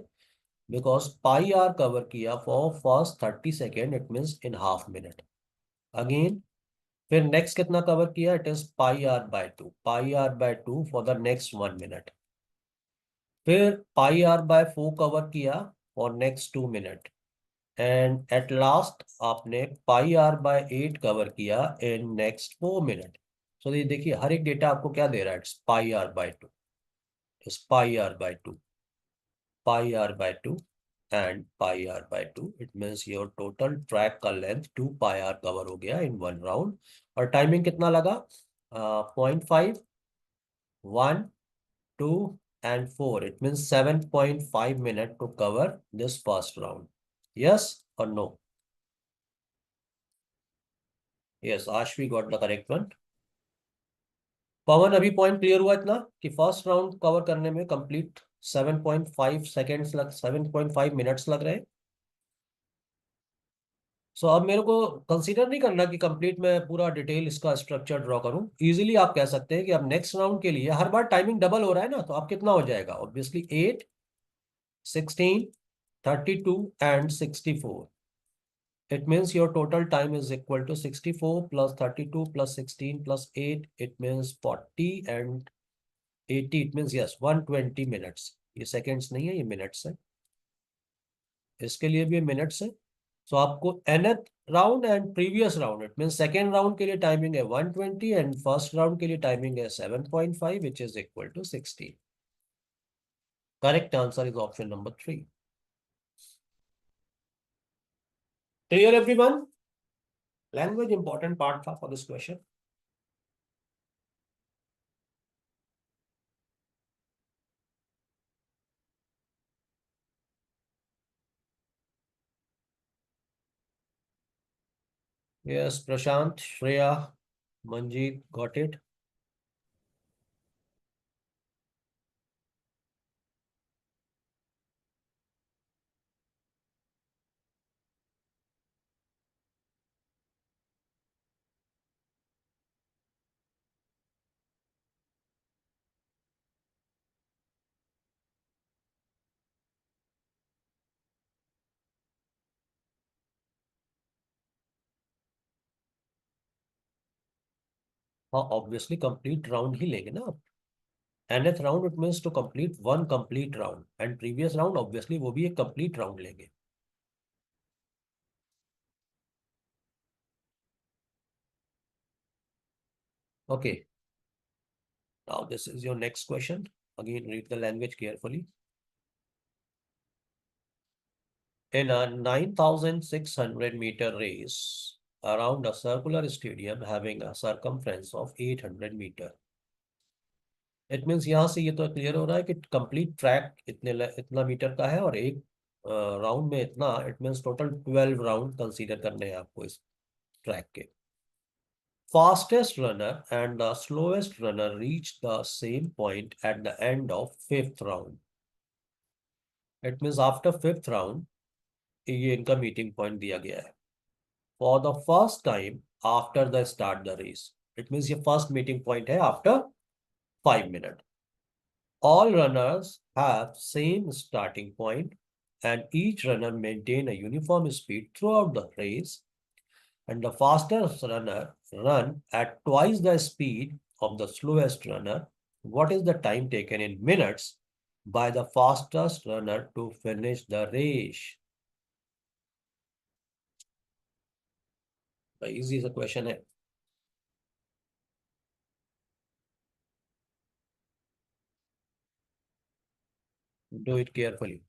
बिकॉज पाई आर कवर किया for first 30 second, it means in half minute. Again फिर नेक्स्ट कितना कवर किया? It is pi R by 2, pi R by 2 for the next 1 minute. फिर पाई आर बाय 4 कवर किया for next 2 minute. And at last आपने pi R bye 8 cover किया in next 4 minute. सो ये देखिए हर एक data आपको क्या दे रहा है? It's pi R by 2, it's pi R by 2, pi R by 2 and pi R by 2। It means your total track का लेंथ 2 पाई आर कवर हो गया इन 1 राउंड। और टाइमिंग कितना लगा? 0.5, 1, 2 and 4, it means 7.5 minutes to cover this first round. Yes or no? Yes, Ashvi got the correct one. पवन, अभी point clear हुआ इतना कि फर्स्ट राउंड कवर करने में कंप्लीट 7.5 सेकेंड्स लग 7.5 मिनट्स लग रहे हैं। सो अब मेरे को कंसीडर नहीं करना कि कंप्लीट मैं पूरा डिटेल इसका स्ट्रक्चर ड्रॉ करूं। इजीली आप कह सकते हैं कि अब नेक्स्ट राउंड के लिए हर बार टाइमिंग डबल हो रहा है ना, तो अब कितना हो जाएगा? Obviously 8, 16, 32 and 64। It means your total time is equal to 64 plus 32 plus 16 plus 8. It means 40 and 80. It means yes 120 minutes। ये सेकेंड्स नहीं है, ये मिनट्स है। इसके लिए भी ये मिनट्स है। सो आपको nth round and previous round, it mean second round के लिए टाइमिंग है 120 एंड फर्स्ट राउंड के लिए टाइमिंग है 7.5 which is equal to 60। Correct answer is option number 3। Clear everyone? Language important part था for this question. Yes, Prashant, Shreya, Manjeet got it. हाँ, obviously complete round ही लेंगे ना आप। nth round it means to complete one complete round and previous round obviously वो भी एक complete round लेंगे। Okay, now this is your next question. Again read the language carefully. In a 9,600-meter race around a circular stadium having a circumference of 800 meter, it means यहाँ से ये तो clear हो रहा है कि कंप्लीट ट्रैक इतने इतना मीटर का है और एक राउंड में इतना, it means total 12 round consider करने हैं आपको इस ट्रैक के. Fastest runner and the slowest runner reach the same point at the end of fifth round. It means after fifth round, ये इनका मीटिंग पॉइंट दिया गया है. For the first time after the start the race. It means ये first meeting point है after 5 minutes. All runners have same starting point and each runner maintain a uniform speed throughout the race, and the fastest runner run at twice the speed of the slowest runner. What is the time taken in minutes by the fastest runner to finish the race? Easy सा question है. Do it carefully.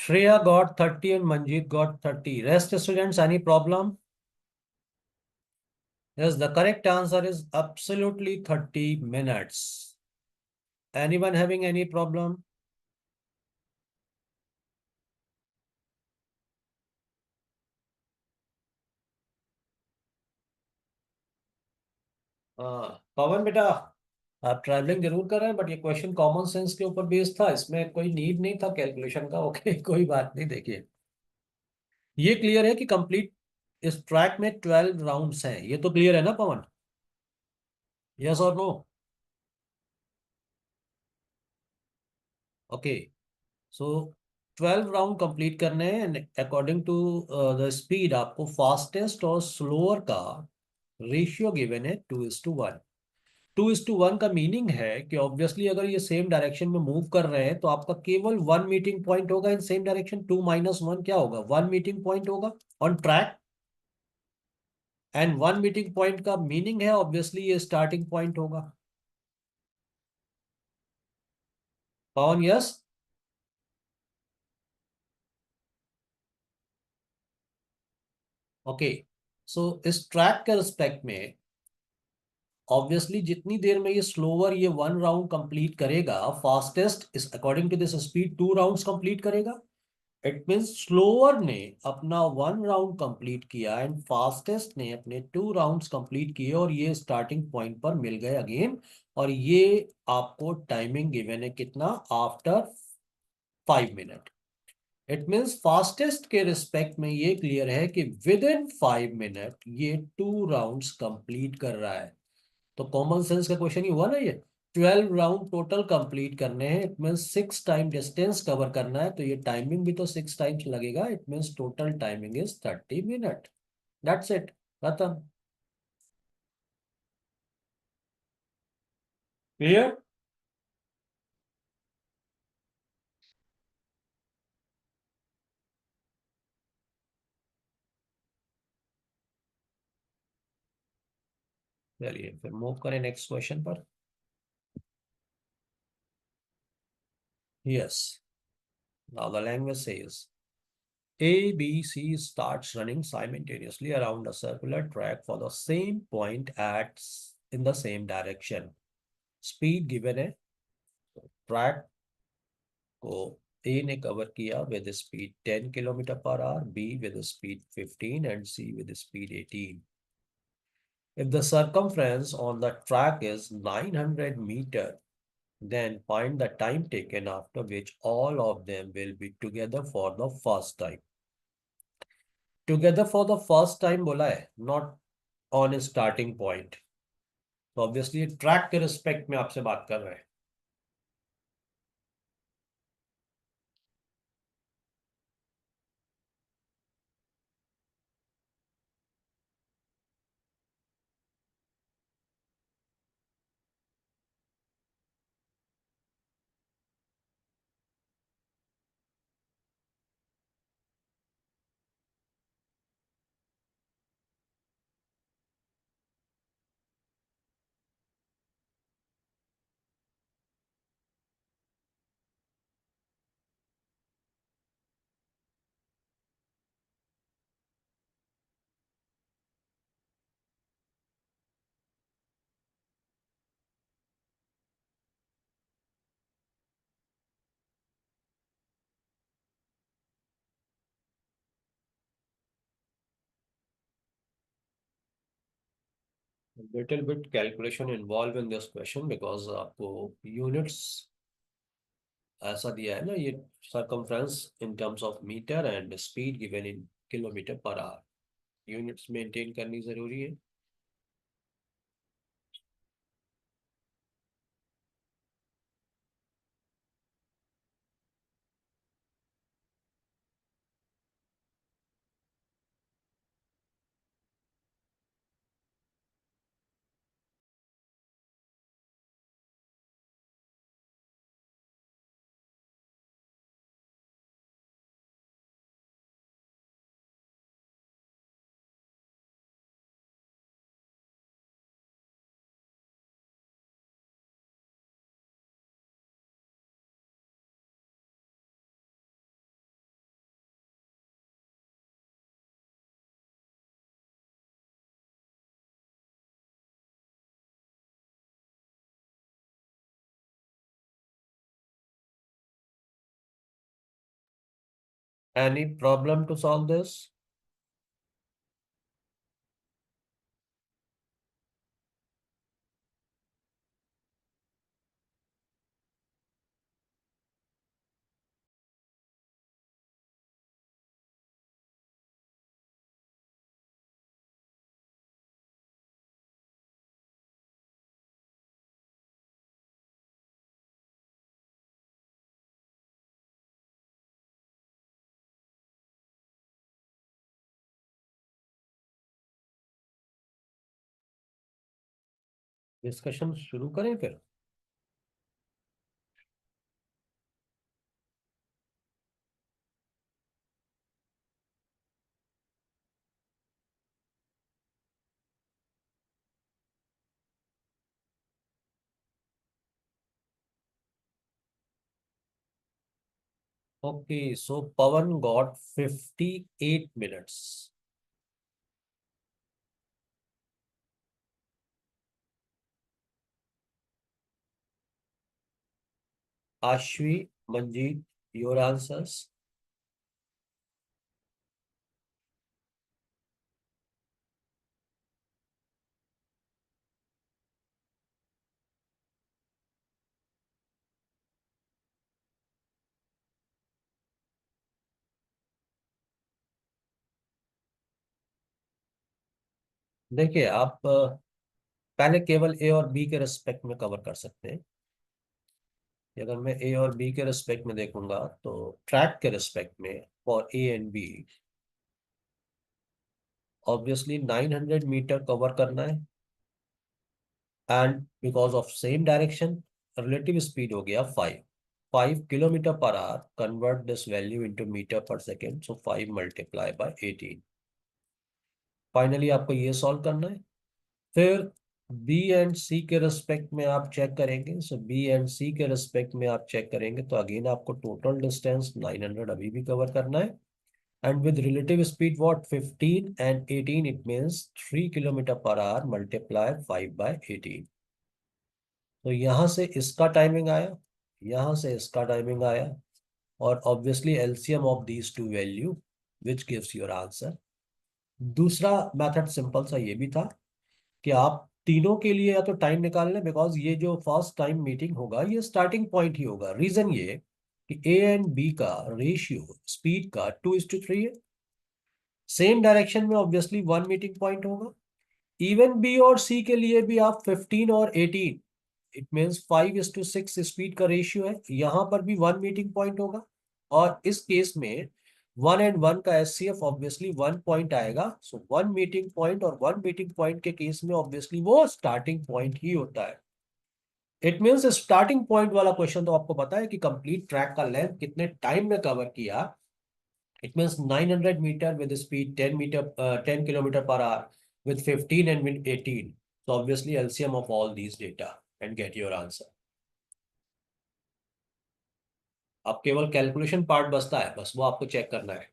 Shreya got 30 and Manjeet got 30. Rest students, any problem? Yes, the correct answer is absolutely 30 minutes. Anyone having any problem? हाँ पवन बेटा, आप travelling जरूर कर रहे हैं, but ये क्वेश्चन कॉमन सेंस के ऊपर बेस्ड था, इसमें कोई नीड नहीं था कैलकुलेशन का। ओके कोई बात नहीं। देखिए ये क्लियर है कि कंप्लीट इस ट्रैक में 12 राउंड्स हैं, ये तो क्लियर है ना पवन? यस और नो? ओके। सो 12 राउंड कंप्लीट करने हैं, अकॉर्डिंग टू द स्पीड आपको फास्टेस्ट और स्लोअर का रेशियो गिवन है 2:1। 2:1 का मीनिंग है कि ऑब्वियसली अगर ये सेम डायरेक्शन में मूव कर रहे हैं तो आपका केवल वन मीटिंग पॉइंट होगा इन सेम डायरेक्शन। 2 - 1 क्या होगा? वन मीटिंग पॉइंट होगा on track. And one meeting point का मीनिंग है ऑब्वियसली ये स्टार्टिंग पॉइंट होगा। पवन यस? ओके। सो इस ट्रैक के रिस्पेक्ट में ऑब्वियसली जितनी देर में ये स्लोअर ये 1 राउंड कंप्लीट करेगा, fastest is according to this speed 2 rounds complete करेगा। इट मीन्स स्लोअर ने अपना 1 राउंड कंप्लीट किया एंड फास्टेस्ट ने अपने 2 राउंड्स कंप्लीट किए, और ये स्टार्टिंग पॉइंट पर मिल गए अगेन। और ये आपको टाइमिंग गिवन है कितना? After 5 minute. It means fastest के रिस्पेक्ट में ये क्लियर है कि विद इन 5 मिनट ये 2 राउंड्स कंप्लीट कर रहा है। तो कॉमन सेंस का क्वेश्चन ही हुआ ना ये। 12 राउंड टोटल कंप्लीट करने हैं, it means 6 time distance cover करना है, तो ये टाइमिंग भी तो 6 टाइम्स लगेगा। It means total timing is 30 minute. That's it, खत्म। क्लियर? चलिए फिर मूव करें नेक्स्ट क्वेश्चन पर। Yes, now the language says A, B, C starts running simultaneously around a circular track for the same point in the same direction. Speed given है, track को A ने cover किया with speed 10 km/h, B with speed 15 and C with speed 18. If the circumference on the track is 900 meter, then find the time taken after which all of them will be together for the first time. Together for the first time बोला है, not on a starting point. तो obviously track के respect में आपसे बात कर रहे हैं। Little bit calculation involve in this question because आपको यूनिट्स ऐसा दिया है ना ये, circumference in terms of metre and speed given in km/h। Units maintain करनी जरूरी है। Any problem to solve this? Discussion शुरू करें फिर। Okay, so Pawan got 58 minutes. Ashvi, Manjeet, your answers. देखिए आप पहले केवल ए और बी के रिस्पेक्ट में कवर कर सकते हैं। अगर मैं ए और बी के रिस्पेक्ट में देखूंगा तो ट्रैक के रिस्पेक्ट में for A and B obviously 900 metre cover करना है, and because of same direction relative speed हो गया 5 kilometre per hour. Convert this value into metre per second, so 5 × 18। Finally आपको ये सॉल्व करना है। फिर बी एंड सी के रिस्पेक्ट में आप चेक करेंगे, सो बी एंड सी के रिस्पेक्ट में आप चेक करेंगे तो अगेन आपको टोटल डिस्टेंस 900 अभी भी कवर करना है, and with relative speed what 15 and 18, it means 3 kilometre per our multiply 5/18। तो यहाँ से इसका टाइमिंग आया, यहाँ से इसका टाइमिंग आया, और obviously LCM of these to value which gives your answer. दूसरा मेथड सिंपल सा ये भी था कि आप तीनों के लिए या तो टाइम निकाल लें, बिकॉज ये जो फर्स्ट टाइम मीटिंग होगा ये स्टार्टिंग पॉइंट ही होगा। रीजन ये कि ए एंड बी का रेशियो स्पीड का 2:3 है। सेम डायरेक्शन में ऑब्वियसली वन मीटिंग पॉइंट होगा। इवन बी और सी के लिए भी आप 15 और 18, इट मीन्स 5:6 स्पीड का रेशियो है, यहां पर भी वन मीटिंग पॉइंट होगा। और इस केस में 1 and 1 का एचसीएफ ऑब्वियसली 1 पॉइंट आएगा, सो वन मीटिंग पॉइंट, और वन मीटिंग पॉइंट के केस में ऑब्वियसली वो स्टार्टिंग पॉइंट ही होता है। इट मीन्स स्टार्टिंग पॉइंट वाला क्वेश्चन तो आपको पता है कि कंप्लीट ट्रैक का लेंथ कितने टाइम में कवर किया। It means 900 metre with speed 10 kilometre per hour with 15 and with 18. So obviously LCM of all these data and get your answer. अब केवल कैलकुलेशन पार्ट बचता है, बस वो आपको चेक करना है।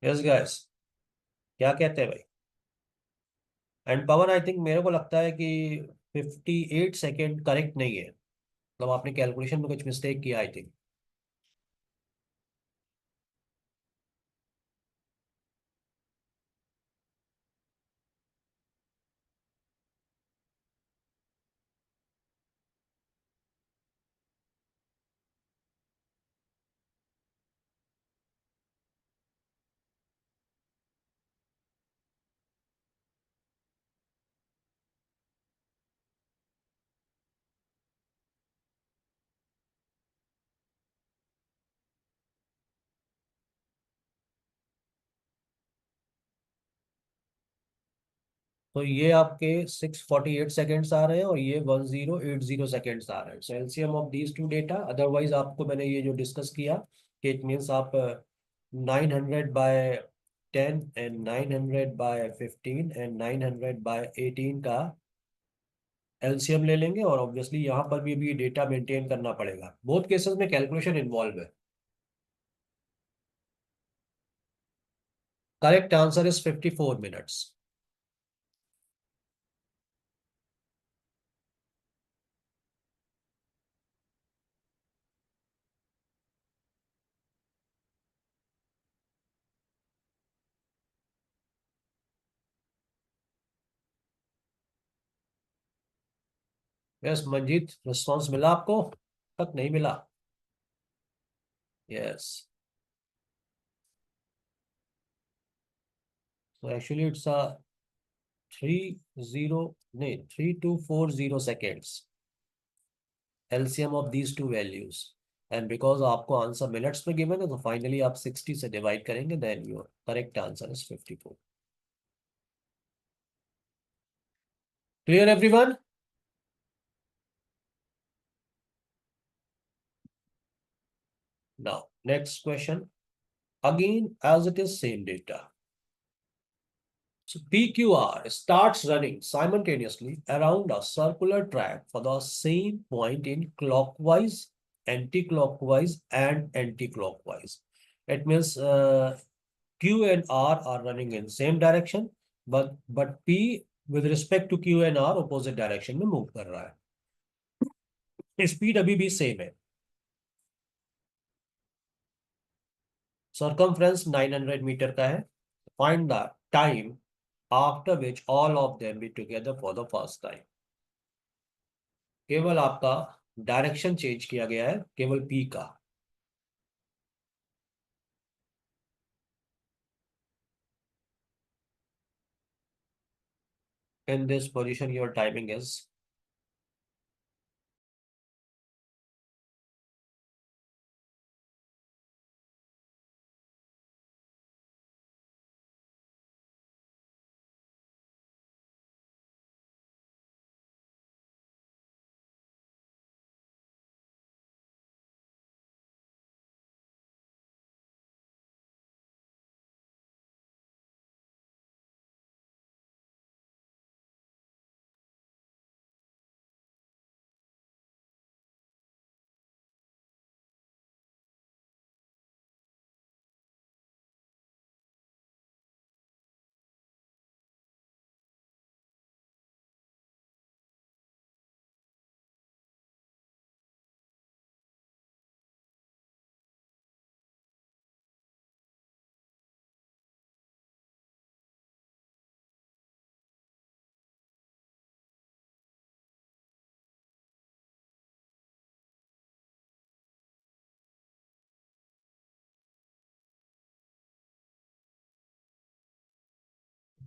यस गाइस, क्या कहते हैं भाई? एंड पवन, आई थिंक मेरे को लगता है कि 58 सेकेंड करेक्ट नहीं है, मतलब आपने कैलकुलेशन में कुछ मिस्टेक किया आई थिंक। तो ये आपके 648 सेकेंड्स आ रहे हैं और ये 1080 सेकेंड्स आ रहे हैं। So LCM of these two data, otherwise आपको मैंने ये जो डिस्कस किया कि इट मीन्स आप 900/10 एंड 900/15 एंड 900/18 का एलसीएम ले लेंगे, और ऑब्वियसली यहाँ पर भी डेटा मेंटेन करना पड़ेगा। बोथ केसेस में कैलकुलेशन इन्वॉल्व है। Correct answer is 54 minutes. Yes Manjeet, response मिला आपको? तक नहीं मिला? Yes, so actually it's a 30 नहीं 3240 seconds LCM of these two values, and because आपको आंसर मिनट्स में गिवन है तो फाइनली आप 60 से डिवाइड करेंगे, then your correct answer is 54. Clear everyone? Now next question, again as it is same data. So PQR starts running simultaneously around a circular track for the same point in clockwise, anti-clockwise, and anti-clockwise. It means Q and R are running in same direction, but P with respect to Q and R opposite direction में move कर रहा है. Speed अभी भी same है. Circumference 900 metre का है. Find the time after which all of them be together for the first time. केवल आपका डायरेक्शन चेंज किया गया है, केवल पी का. In this position your timing is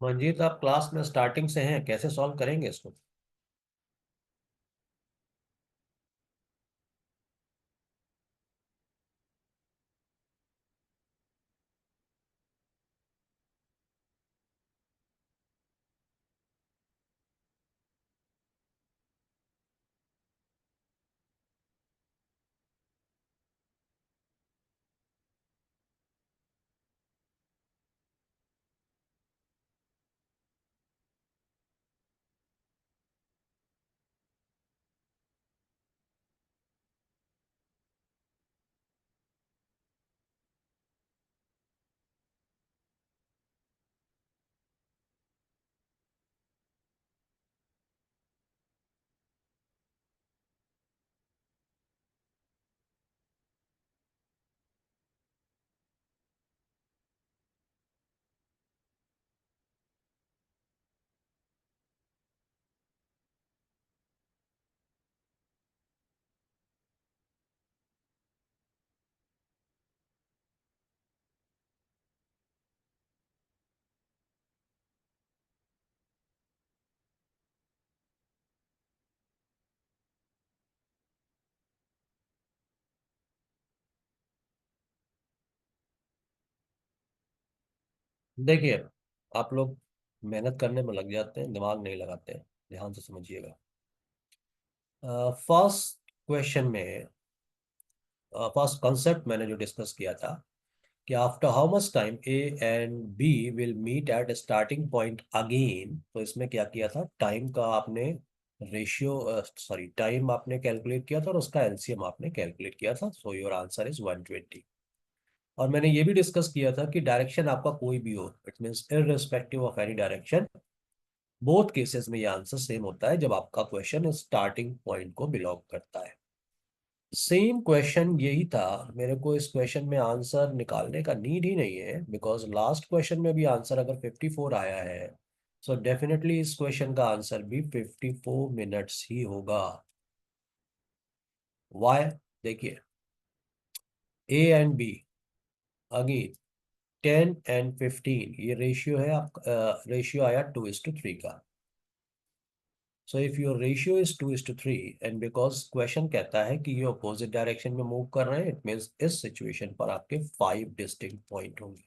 Manjeet, आप क्लास में स्टार्टिंग से हैं, कैसे सॉल्व करेंगे इसको? देखिए, आप लोग मेहनत करने में लग जाते हैं, दिमाग नहीं लगाते हैं. ध्यान से समझिएगा. फर्स्ट क्वेश्चन में फर्स्ट कॉन्सेप्ट मैंने जो डिस्कस किया था कि after how much time A and B will meet at starting point again. तो इसमें क्या किया था, टाइम का आपने रेशियो सॉरी टाइम आपने कैलकुलेट किया था और उसका एलसीएम आपने कैलकुलेट किया था. So your answer is 120. और मैंने ये भी डिस्कस किया था कि डायरेक्शन आपका कोई भी हो, it means irrespective of any direction, both cases में ये आंसर सेम होता है जब आपका क्वेश्चन स्टार्टिंग पॉइंट को बिलोंग करता है. सेम क्वेश्चन यही था. मेरे को इस क्वेश्चन में आंसर निकालने का नीड ही नहीं है, बिकॉज लास्ट क्वेश्चन में भी आंसर अगर 54 आया है, सो डेफिनेटली इस क्वेश्चन का आंसर भी 54 मिनट्स ही होगा. वाई? देखिए, A and B again 10 and 15 ये रेशियो है, आप रेशियो आया 2:3 का. So if your ratio is 2:3 and because question कहता है कि ये अपोजिट डायरेक्शन में मूव कर रहे हैं, इट मीन्स इस सिचुएशन पर आपके 5 डिस्टिंक्ट पॉइंट होंगे.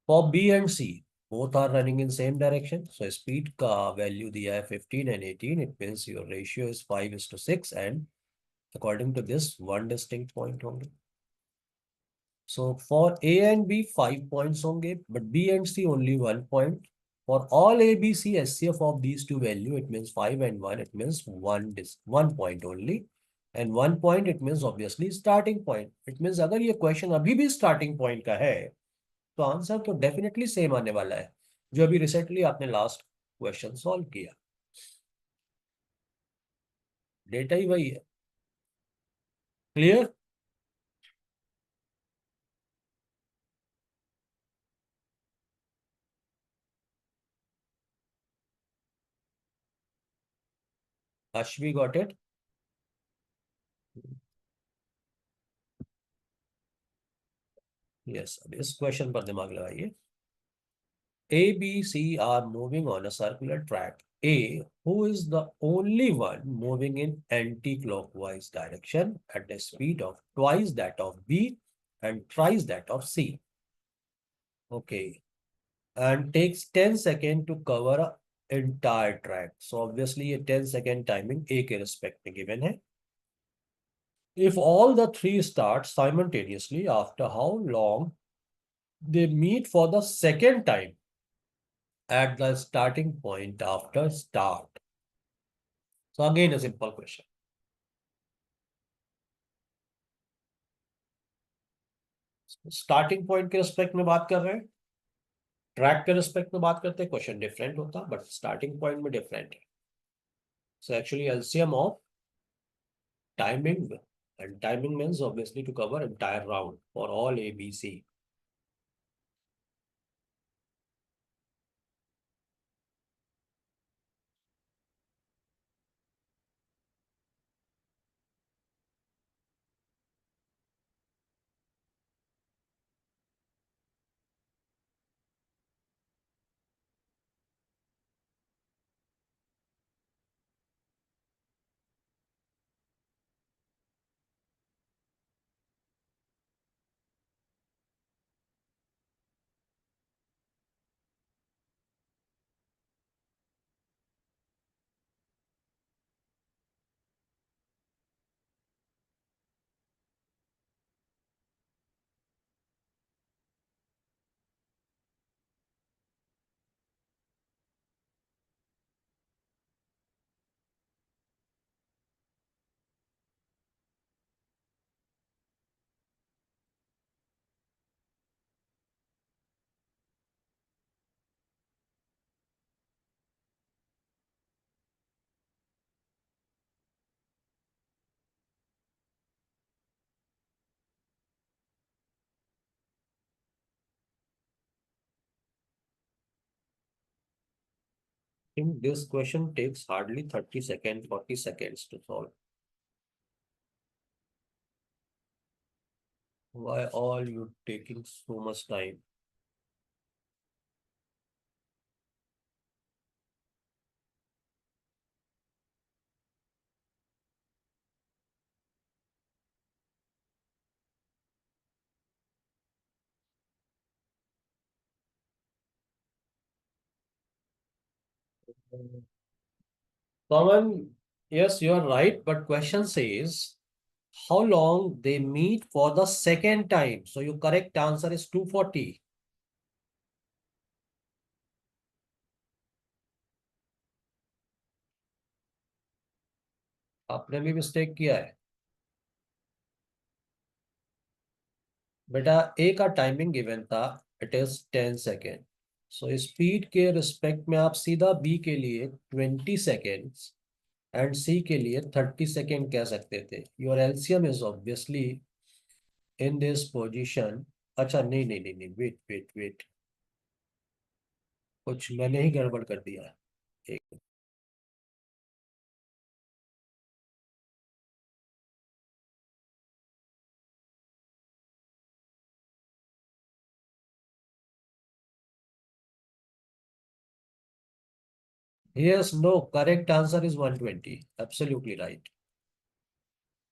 For B and C both are running in same direction, so speed का वैल्यू दिया है 15 and 18, it means your ratio is 5:6 and according to this one distinct point होंगे. So for A and B, 5 points होंगे, but B and C only 1 point. For all A, B, C, SCF of these two value, it means 5 and 1, it means 1 point only. And 1 point, it means obviously starting point. It means अगर ये question अभी भी starting point का है, तो answer तो definitely same आने वाला है, जो अभी recently आपने last question solve किया. डेटा ही वही है. Clear? Ashvi got it? Yes. अब इस क्वेश्चन पर दिमाग लगाइए. A, B, C are moving on a circular track. A, who is the only one moving in anti-clockwise direction at a speed of twice that of B and thrice that of C. Okay. And takes 10 seconds to cover a entire track. So obviously a 10-second timing A के respect में given है. If all the three start simultaneously, after how long they meet for the second time at the starting point after start. So again, a simple question. Starting point के respect में बात कर रहे हैं, track के respect में बात करते हैं, क्वेश्चन डिफरेंट होता, बट स्टार्टिंग पॉइंट में डिफरेंट है. So actually LCM of timing, and timing means obviously to cover entire round for all A, B, C. I think this question takes hardly 30 seconds, 40 seconds to solve. Why all you taking so much time? Common, yes, you are right, but question says how long they meet for the second time. So your correct answer is 240. आपने भी mistake किया है बेटा. ए का timing given था, it is 10 second. So speed के respect में आप सीधा बी के लिए 20 सेकेंड्स एंड सी के लिए 30 सेकेंड कह सकते थे. Your LCM is obviously in this position. अच्छा नहीं नहीं नहीं नहीं, वेट वेट वेट, कुछ मैंने ही गड़बड़ कर दिया है. एक yes, no, correct answer is 120, absolutely right.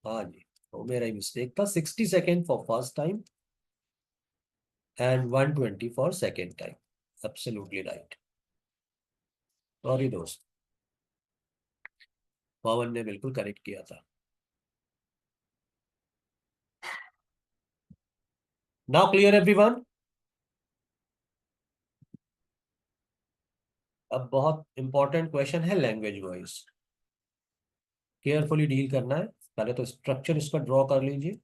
हाँ जी, तो मेरा ही मिस्टेक था। 60 second for first time and 120 for second time, absolutely right. Sorry दोस्त, पवन ने बिल्कुल करेक्ट किया था। Now clear everyone. अब बहुत इंपॉर्टेंट क्वेश्चन है लैंग्वेज वाइज, केयरफुली डील करना है। पहले तो स्ट्रक्चर इसका ड्रॉ कर लीजिए।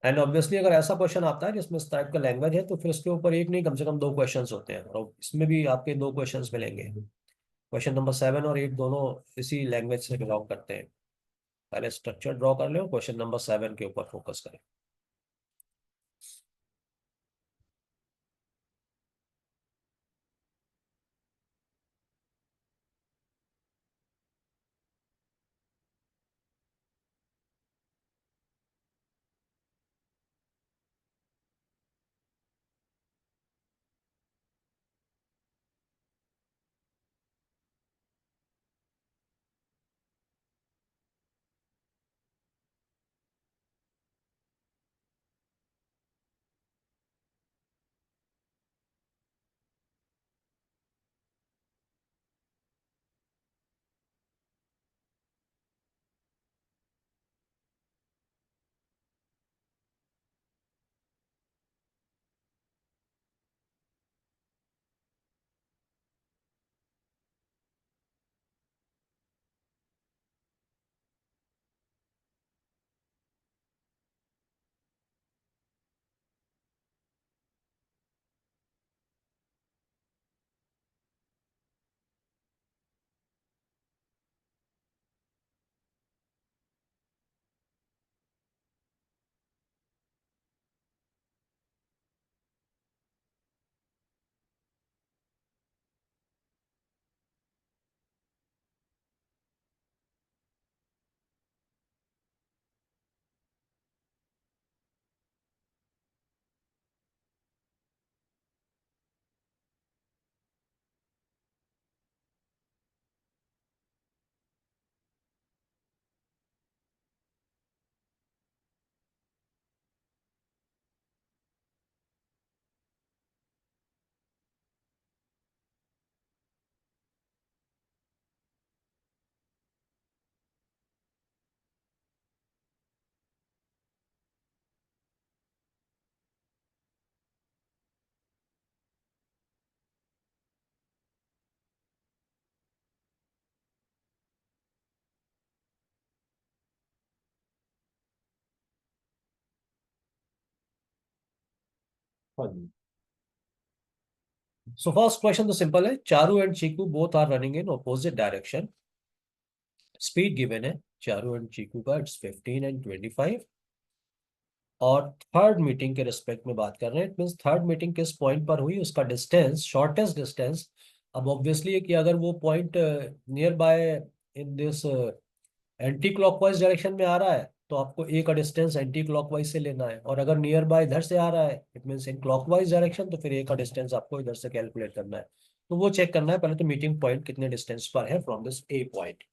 एंड ऑब्वियसली अगर ऐसा क्वेश्चन आता है जिसमें इस टाइप का लैंग्वेज है, तो फिर इसके ऊपर एक नहीं, कम से कम दो क्वेश्चंस होते हैं, और इसमें भी आपके दो क्वेश्चंस मिलेंगे। क्वेश्चन नंबर 7 और 8 दोनों इसी लैंग्वेज से बिलोंग करते हैं। पहले स्ट्रक्चर ड्रॉ कर ले और क्वेश्चन नंबर 7 के ऊपर फोकस करें। हाँ जी। सो फर्स्ट क्वेश्चन तो सिंपल है। Charu and Cheeku both are running in opposite direction. Speed given है चारू एंड चीकू का, इट्स 15 and 25। और थर्ड मीटिंग के रिस्पेक्ट में बात कर रहे हैं, इट मीन्स थर्ड मीटिंग किस पॉइंट पर हुई, उसका डिस्टेंस, शॉर्टेस्ट डिस्टेंस। अब ऑब्वियसली है कि अगर वो point near by in this anti clockwise direction में आ रहा है, तो आपको ए का डिस्टेंस एंटी क्लॉकवाइज से लेना है। और अगर नियर बाय इधर से आ रहा है, it means in clockwise direction, तो फिर ए का डिस्टेंस आपको इधर से कैलकुलेट करना है। तो वो चेक करना है पहले तो, मीटिंग पॉइंट कितने डिस्टेंस पर है फ्रॉम दिस ए पॉइंट।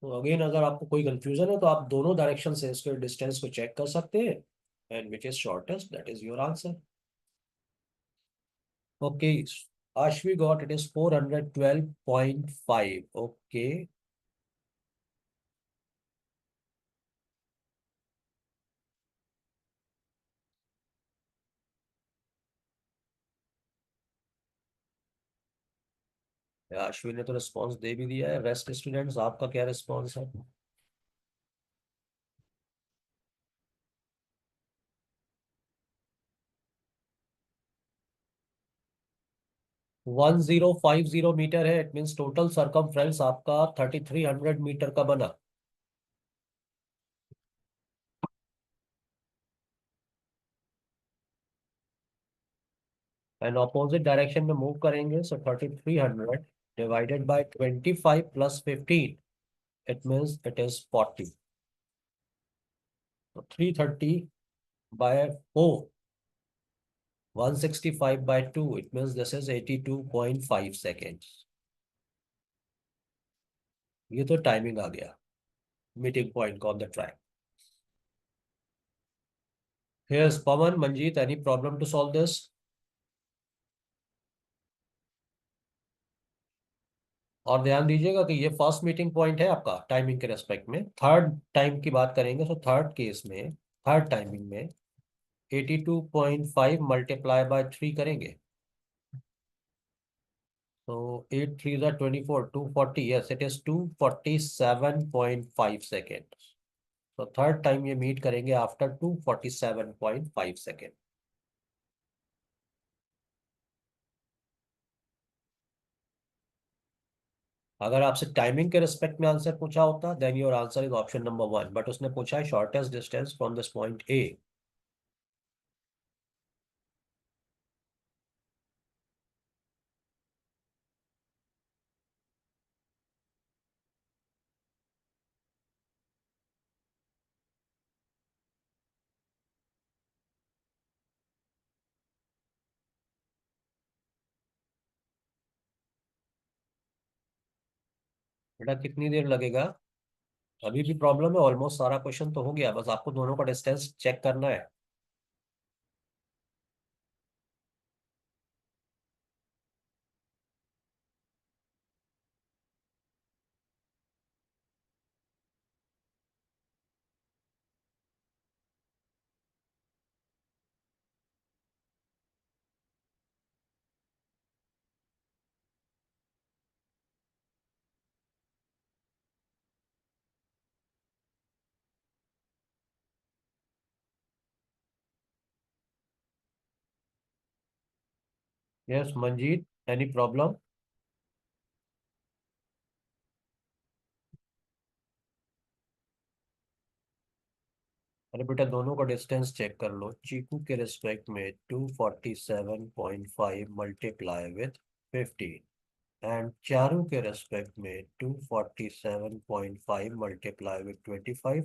तो अगेन अगर आपको कोई कंफ्यूजन है तो आप दोनों डायरेक्शन से इसके डिस्टेंस को चेक कर सकते हैं, and which is shortest, that is your answer. Okay, Ashvi got it is 412.5. Okay, Ashwin ने तो रिस्पॉन्स दे भी दिया है। रेस्ट स्टूडेंट्स, आपका क्या रिस्पॉन्स है? 1050 मीटर है, इट मीन्स टोटल सरकमफ्रेंस आपका 3300 मीटर का बना। एंड ऑपोजिट डायरेक्शन में मूव करेंगे, सो 3300 divided by 25 plus 15, it means it is 40. So 330 by 4, 165 by 2, it means this is 82.5 seconds. ये तो टाइमिंग आ गया meeting point on the track. Here's Pawan, Manjeet, any problem to solve this? और ध्यान दीजिएगा कि ये फर्स्ट मीटिंग पॉइंट है आपका टाइमिंग के रेस्पेक्ट में. थर्ड टाइम की बात करेंगे तो थर्ड केस में, थर्ड टाइमिंग में 82.5 मल्टीप्लाई बाय 3 करेंगे. तो 8 3 24, 240. Yes, it is 247.5 second. तो थर्ड टाइम ये मीट करेंगे आफ्टर 247.5 सेकेंड. अगर आपसे टाइमिंग के रिस्पेक्ट में आंसर पूछा होता then your answer is option number 1, but उसने पूछा है shortest distance from this point A. बेटा कितनी देर लगेगा? अभी भी प्रॉब्लम है? ऑलमोस्ट सारा क्वेश्चन तो हो गया, बस आपको दोनों का डिस्टेंस चेक करना है. Yes Manjeet, any problem? अरे बेटा दोनों का डिस्टेंस चेक कर लो. चीकू के रिस्पेक्ट में 247.5 मल्टीप्लाई विथ 15, एंड चारू के रेस्पेक्ट में 247.5 मल्टीप्लाई विथ 25.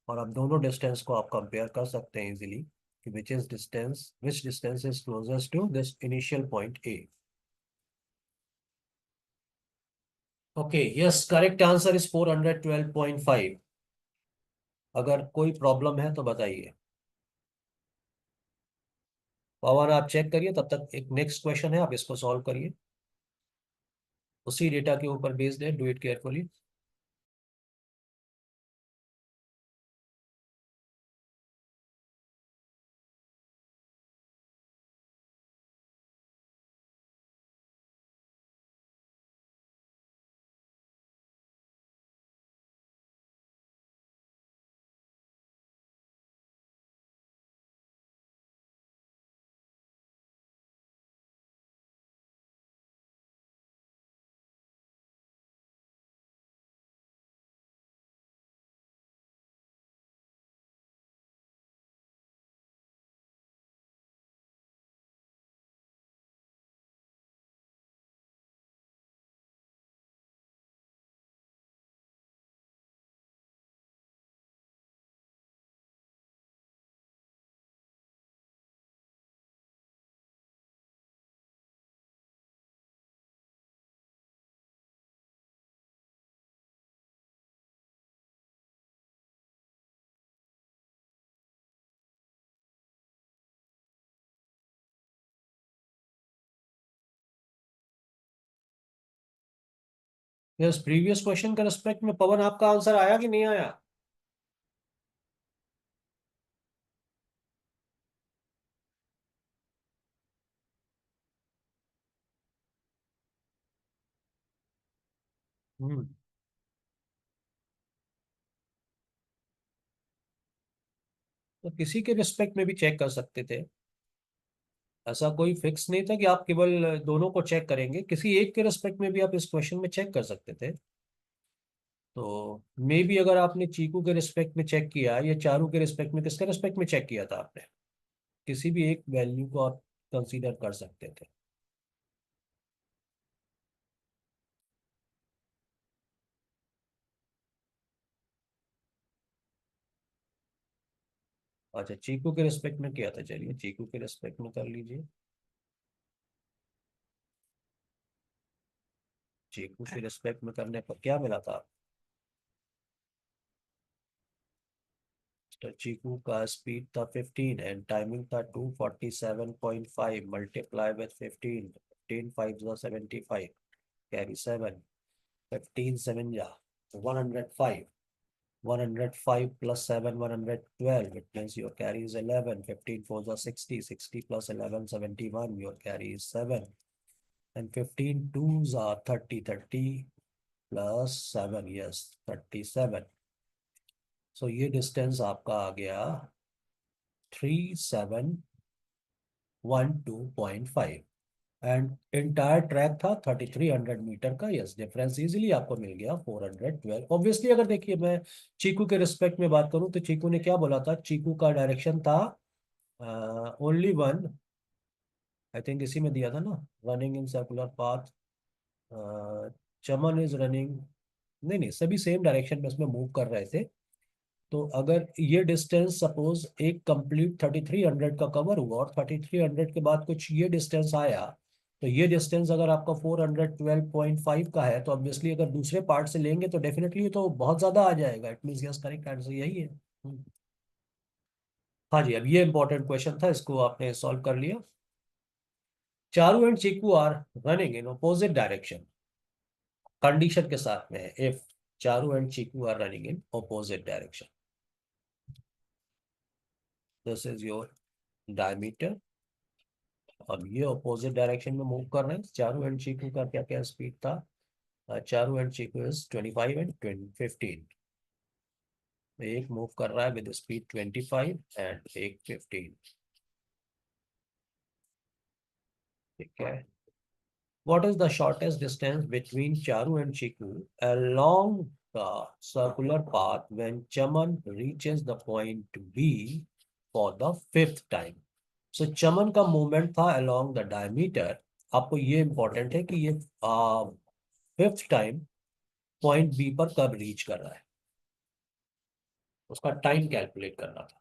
और अब दोनों डिस्टेंस को आप कंपेयर कर सकते हैं इजीली कि which distance is closest to this initial point A. Okay, yes, correct answer is 412.5. अगर कोई प्रॉब्लम है तो बताइए. पवन आप चेक करिए, तब तक एक नेक्स्ट क्वेश्चन है, आप इसको सॉल्व करिए. उसी डेटा के ऊपर बेस्ड है, do it carefully. Yes, previous question के रिस्पेक्ट में पवन आपका आंसर आया कि नहीं आया? हम्म. तो किसी के रिस्पेक्ट में भी चेक कर सकते थे. ऐसा कोई फिक्स नहीं था कि आप केवल दोनों को चेक करेंगे. किसी एक के रिस्पेक्ट में भी आप इस क्वेश्चन में चेक कर सकते थे. तो मे बी अगर आपने चीकू के रिस्पेक्ट में चेक किया या चारू के रिस्पेक्ट में, किसके रिस्पेक्ट में चेक किया था आपने? किसी भी एक वैल्यू को आप कंसीडर कर सकते थे. अच्छा, चीकू के रिस्पेक्ट में किया था, चलिए चीकू के रिस्पेक्ट में कर लीजिए। चीकू के रिस्पेक्ट में करने पर क्या मिला था? तो चीकू का स्पीड था 15 एंड टाइमिंग था 247.5 मल्टीप्लाई विद 15, 15 5 75, कैरी 7, 15 7 जा 105, 105 plus 7 112, it means your carry is 11, 15 4 are 60, 60 plus 11 71, your carry is 7, and 15 twos are 30, 30 plus 7, yes 37। so ये डिस्टेंस आपका आ गया 3712.5 एंड इंटायर ट्रैक था 3300 मीटर का। यस, डिफरेंस इजीली आपको मिल गया 412। ऑब्वियसली अगर देखिए मैं चीकू के रिस्पेक्ट में बात करूं तो चीकू ने क्या बोला था, चीकू का डायरेक्शन था ओनली वन, आई थिंक इसी में दिया था ना, running in circular path. Chaman is running, नहीं नहीं सभी सेम डायरेक्शन में इसमें मूव कर रहे थे। तो अगर ये डिस्टेंस सपोज एक कंप्लीट 3300 का कवर हुआ और 3300 के बाद कुछ ये डिस्टेंस आया, तो ये डिस्टेंस अगर आपका 412.5 का है तो ऑब्वियसली अगर दूसरे पार्ट से लेंगे तो डेफिनेटली तो बहुत ज्यादा आ जाएगा। It mean yes, correct answer यही है। हाँ जी, अब ये इंपॉर्टेंट क्वेश्चन था, इसको आपने सॉल्व कर लिया। Charu and Cheeku are running in opposite direction, condition के साथ में है if Charu and Cheeku are running in opposite direction. This is your diameter. अब ये अपोजिट डायरेक्शन में मूव कर रहे हैं। चारू एंड चीकू का क्या क्या स्पीड था? Charu and Cheeku is 25 and 15। एक मूव कर रहा है विद स्पीड 25 एंड एक 15। ठीक है। What is the shortest distance between Charu and Chiku along the circular path when Chaman reaches the point B for the fifth time? So Chaman का movement था along the diameter। आपको ये important है कि ये फिफ्थ टाइम पॉइंट बी पर कब reach कर रहा है, उसका टाइम कैलकुलेट करना था।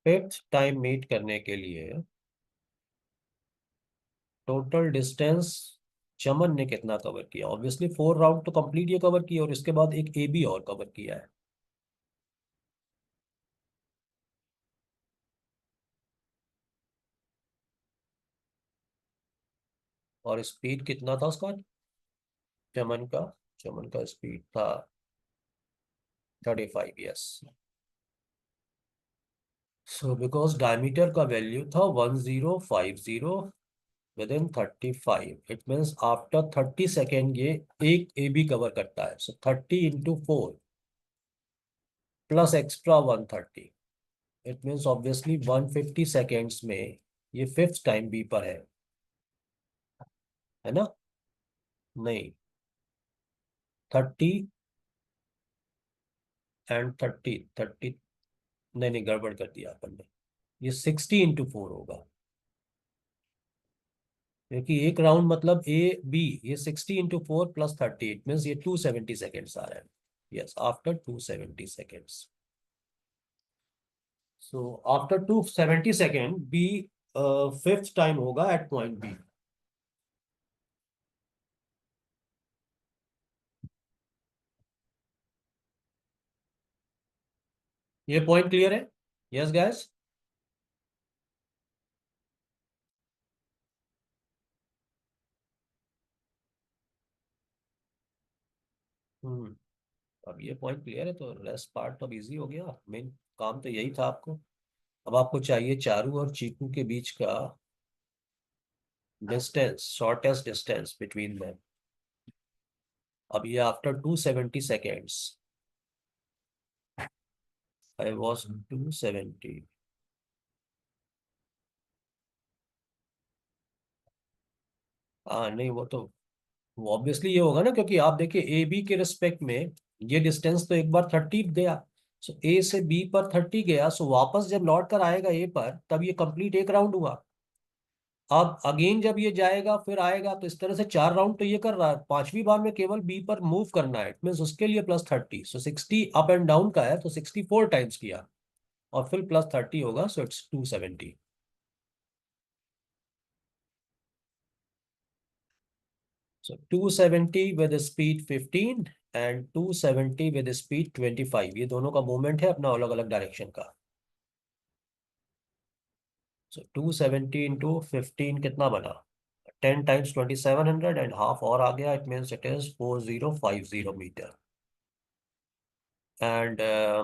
फिफ्थ टाइम मीट करने के लिए टोटल डिस्टेंस चमन ने कितना कवर किया? ऑब्वियसली 4 राउंड तो कंप्लीट ये कवर किया और इसके बाद एक ए बी और कवर किया है। और स्पीड कितना था उसका, चमन का? चमन का स्पीड था 35। यस। सो बिकॉज डायमीटर का वैल्यू था 1050 with in 35, it means after 30 second ये एक ए बी कवर करता है। सो 30 × 4 plus extra 130, it means obviously 150 seconds में ये फिफ्थ टाइम बी पर है ना? नहीं, 30 एंड 30, नहीं नहीं गड़बड़ कर दिया अपन ने। ये 60 × 4 होगा, क्योंकि एक राउंड मतलब ए बी, ये 60 × 4 प्लस 30, इट मीन्स ये 270 सेकेंड्स आ रहे हैं। Yes, after 270 seconds. So after 270 second B fifth time होगा एट पॉइंट बी। ये पॉइंट क्लियर है? Yes guys? हम्म। अब ये पॉइंट क्लियर है तो रेस्ट पार्ट तो अब इजी हो गया। मेन काम तो यही था आपको। अब आपको चाहिए चारू और चीकू के बीच का distance, shortest distance between them. अब ये आफ्टर 270 सेकेंड्स, आई वॉज 270। हाँ नहीं, वो ऑब्वियसली ये होगा ना, क्योंकि आप देखिए ए बी के रिस्पेक्ट में ये डिस्टेंस तो एक बार 30 गया। सो ए से बी पर 30 गया, सो वापस जब लौट कर आएगा ए पर, तब ये कंप्लीट एक राउंड हुआ। अब अगेन जब ये जाएगा फिर आएगा, तो इस तरह से 4 राउंड तो ये कर रहा है। पांचवी बार में केवल बी पर मूव करना है, इट मीन उसके लिए +30। सो 60 अप एंड डाउन का है, तो 64 टाइम्स किया और फिर +30 होगा, so it's 270। So 270 with speed 15 and 270 with speed 25, ये दोनों का मूवमेंट है अपना अलग अलग डायरेक्शन का। सो 270 × 15 कितना बना? 10 टाइम्स 2700 एंड हाफ और आ गया, it means it is 4050 metre. And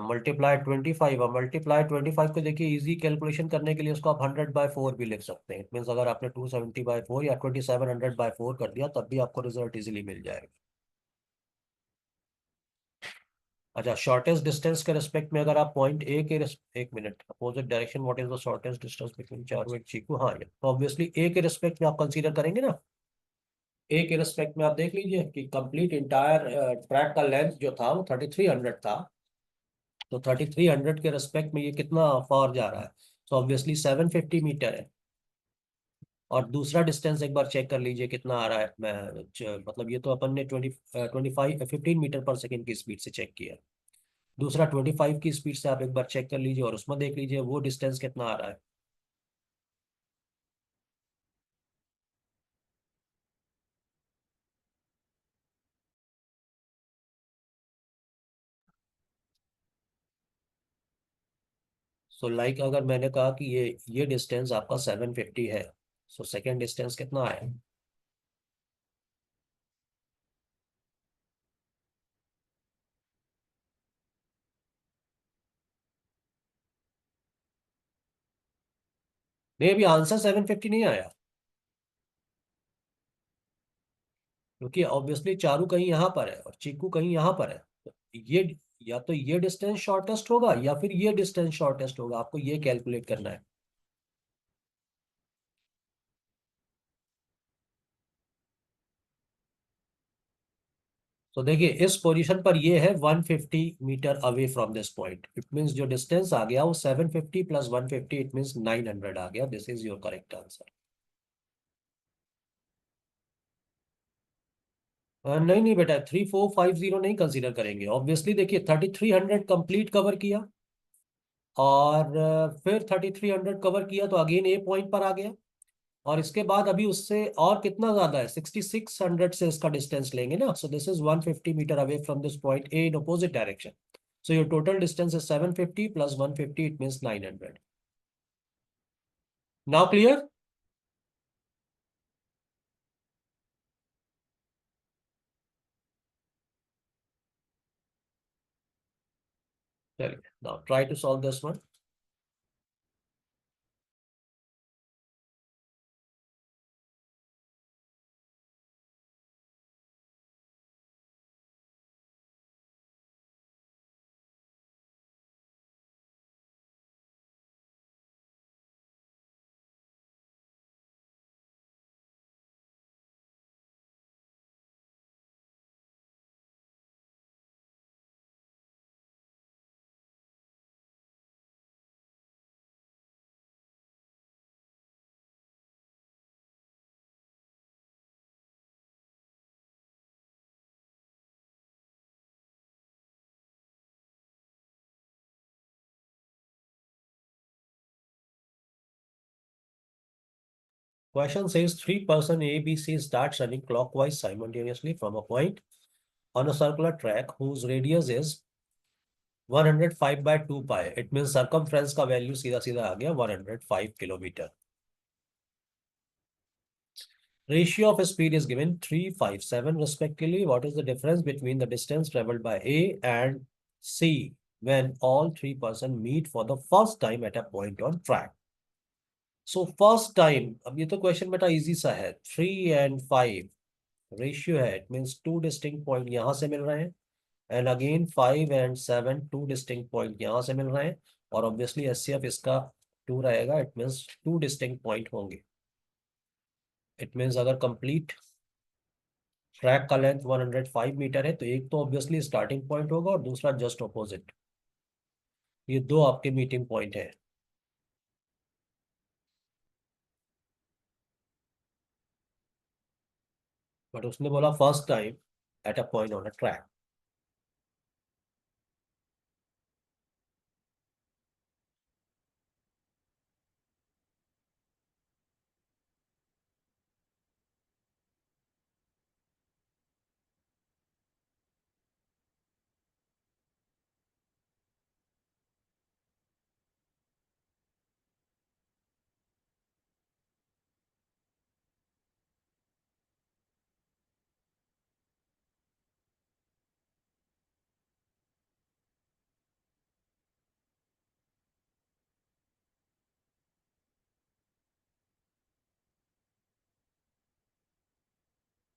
multiply 25। अब मल्टीप्लाई 25 को देखिए, इजी कैलकुलेशन करने के लिए उसको आप 100/4 भी लिख सकते हैं। इट मीन्स अगर आपने 270/4 या 2700/4 कर दिया, तब भी आपको रिजल्ट इजीली मिल जाएगा। अच्छा, शॉर्टेस्ट डिस्टेंस के रिस्पेक्ट में अगर आप पॉइंट ए के एक minute, opposite direction, what is the shortest distance between Charu and Chiku? हाँ, ये तो ऑब्वियसली ए के रिस्पेक्ट में आप कंसीडर करेंगे ना। ए के रिस्पेक्ट में आप देख लीजिए कि कंप्लीट इंटायर ट्रैक का लेंथ जो था वो 3300 था। तो 3300 के रिस्पेक्ट में ये कितना फॉर जा रहा है? तो ऑब्वियसली 750 मीटर है। और दूसरा डिस्टेंस एक बार चेक कर लीजिए कितना आ रहा है। मतलब ये तो अपन ने 25 15 मीटर पर सेकेंड की स्पीड से चेक किया। दूसरा 25 की स्पीड से आप एक बार चेक कर लीजिए और उसमें देख लीजिए वो डिस्टेंस कितना आ रहा है। सो लाइक अगर मैंने कहा कि ये डिस्टेंस आपका 750 है, सो सेकेंड डिस्टेंस कितना आया? नहीं, अभी आंसर 750 नहीं आया, क्योंकि ऑब्वियसली चारू कहीं यहाँ पर है और चीकू कहीं यहाँ पर है। तो ये, या तो ये डिस्टेंस शॉर्टेस्ट होगा या फिर ये डिस्टेंस शॉर्टेस्ट होगा, आपको ये कैलकुलेट करना है। तो देखिए इस पोजीशन पर ये है 150 metre away from this point. It means जो डिस्टेंस आ गया वो 750 + 150, इट मींस 900 आ गया। This is your correct answer. नहीं नहीं बेटा, 3450 नहीं कंसीडर करेंगे। ऑब्वियसली देखिए 3300 कंप्लीट कवर किया, और फिर 3300 कवर किया तो अगेन ए पॉइंट पर आ गया। और इसके बाद अभी उससे और कितना ज्यादा है, 6600 से इसका डिस्टेंस लेंगे ना। So this is 150 metre away from this point A in opposite direction. So your total distance is 750 + 150, it means 900। Now clear? चलिए, now try to solve this one. Question says three-person A, B, C starts running clockwise simultaneously from a point on a circular track whose radius is 105 by 2 pi. It means circumference का value सीधा सीधा आ गया 105 kilometre. Ratio of speed is given 3, 5, 7 respectively. What is the difference between the distance traveled by A and C when all three persons meet for the first time at a point on track? So first time, अब ये तो question बेटा easy सा है. 3 and 5 ratio है. It means two distinct point यहाँ से मिल रहे हैं. And again 5 and 7 two distinct point यहाँ से मिल रहे हैं. और ऑब्वियसली एचसीएफ इसका 2 रहेगा. It means two distinct point होंगे. इट मीन्स अगर कंप्लीट ट्रैक का लेंथ 105 मीटर है तो एक तो ऑब्वियसली स्टार्टिंग पॉइंट होगा और दूसरा जस्ट ऑपोजिट. ये दो आपके मीटिंग पॉइंट है. बट उसने बोला first time at a point on a track.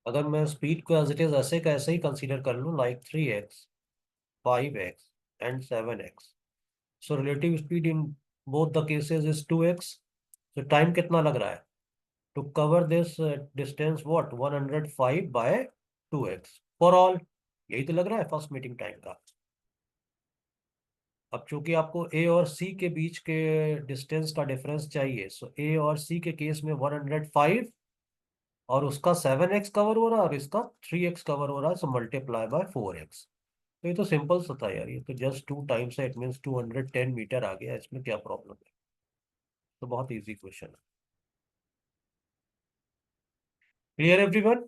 अगर मैं स्पीड को एज इट इज ऐसे का ऐसे ही कंसीडर कर लूँ like 3x 5x and 7x. So relative speed in both the cases is 2x. तो टाइम कितना लग रहा है to cover this distance? What 105 by 2x for all. यही तो लग रहा है फर्स्ट मीटिंग टाइम का. अब चूंकि आपको ए और सी के बीच के डिस्टेंस का डिफरेंस चाहिए, सो ए और सी के केस में 105 और उसका 7x कवर हो रहा है और इसका 3x कवर हो रहा है. So multiply by 4x. तो ये तो सिंपल सा था यार. ये तो जस्ट 2 टाइम्स है. इट मीन्स 210 मीटर आ गया. इसमें क्या प्रॉब्लम है? तो बहुत इजी क्वेश्चन है. Clear everyone?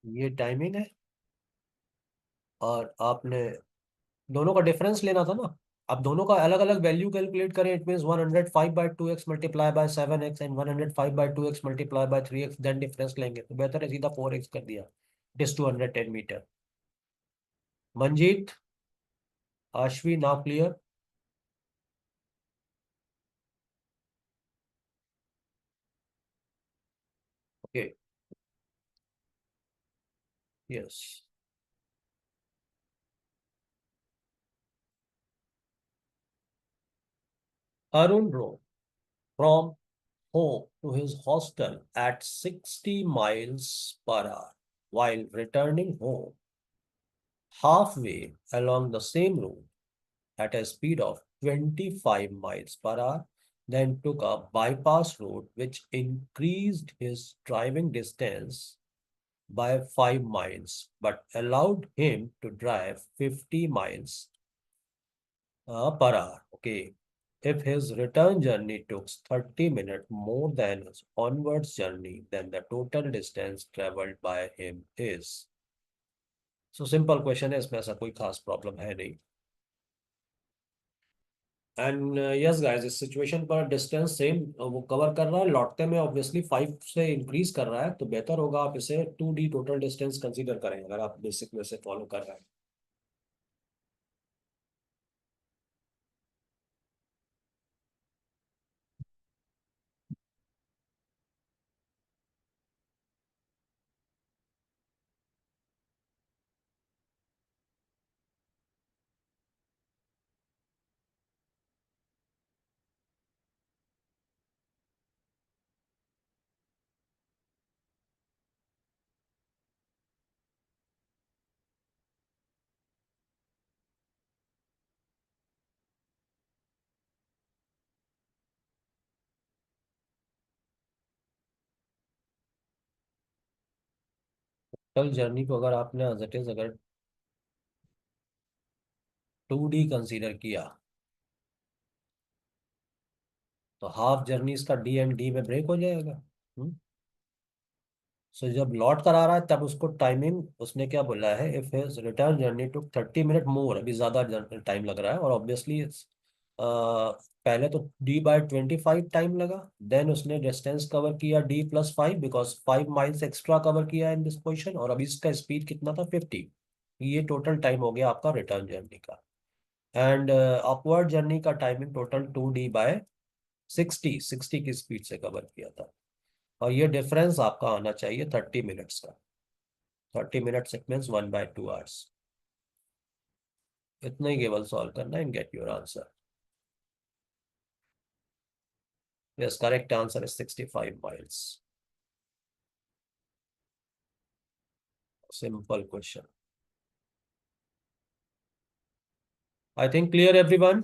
ये टाइमिंग है और आपने दोनों का डिफरेंस लेना था ना. आप दोनों का अलग अलग वैल्यू कैलकुलेट करें. It means 105 by 2x multiply by 7x and 105 by 2x multiply by 3x. Then difference लेंगे तो बेहतर है सीधा 4x कर दिया. It is 210 metre. Manjeet, Ashvi, now clear? Okay. Yes. Arun row from home to his hostel at 60 miles per hour. While returning home, halfway along the same route at a speed of 25 miles per hour, then took a bypass road which increased his driving distance by 5 miles but allowed him to drive 50 miles per hour. Okay. If his return journey took 30 minutes more than his onwards journey, then the total distance traveled by him is. So simple question है. इसमें ऐसा कोई खास problem है नहीं. And yes guys, इस situation पर distance same वो कवर कर रहा है. लौटते में ऑब्वियसली 5 से इंक्रीज कर रहा है. तो बेहतर होगा आप इसे 2D टोटल डिस्टेंस कंसीडर करें अगर आप बेसिक में से फॉलो कर रहे हैं. टोटल जर्नी को अगर आपने एज इट इज अगर 2D कंसीडर किया तो हाफ जर्नी इसका डी एंड डी में ब्रेक हो जाएगा। सो जब लौट कर आ रहा है तब उसको टाइमिंग उसने क्या बोला है, if his return journey to 30 minute more, अभी ज्यादा टाइम लग रहा है और ऑब्वियसली पहले तो D/25 टाइम लगा, देन उसने डिस्टेंस कवर किया D+5 because 5 miles extra cover किया इन दिस पोजिशन, और अभी इसका स्पीड कितना था 50। ये टोटल टाइम हो गया आपका रिटर्न जर्नी का। एंड अपवर्ड जर्नी का टाइमिंग टोटल 2D/60 की स्पीड से कवर किया था, और ये डिफरेंस आपका आना चाहिए 30 मिनट्स का। 30 मिनट्स इट मीन्स 1/2 आवर्स। इतना ही केवल सॉल्व करना and get your answer. Yes, correct answer is 65 miles. Simple question. I think clear everyone.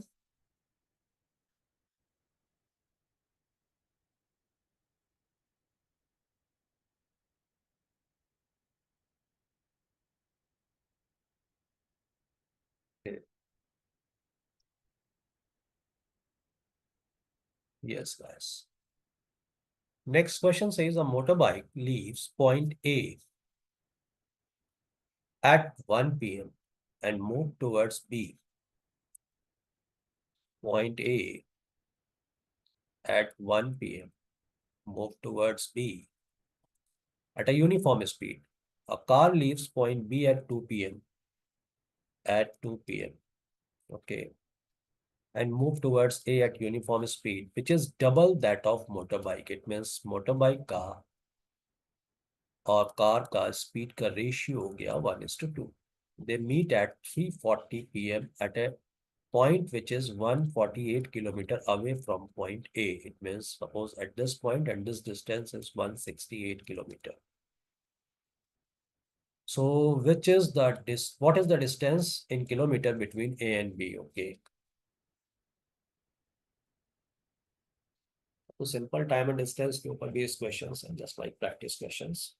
Yes, guys. Next question says a motorbike leaves point A at 1 p.m. and move towards B. Point A at 1 p.m. Move towards B at a uniform speed. A car leaves point B at 2 p.m. at 2 p.m. Okay, and move towards A at uniform speed, which is double that of motorbike. It means motorbike का और car का speed का ratio हो गया 1:2। They meet at 3:40 p.m. at a point which is 148 kilometer away from point A. It means suppose at this point and this distance is 168 kilometer. So which is the what is the distance in kilometer between A and B? Okay. तो simple time and distance के ऊपर भी इस questions हैं, just like practice questions.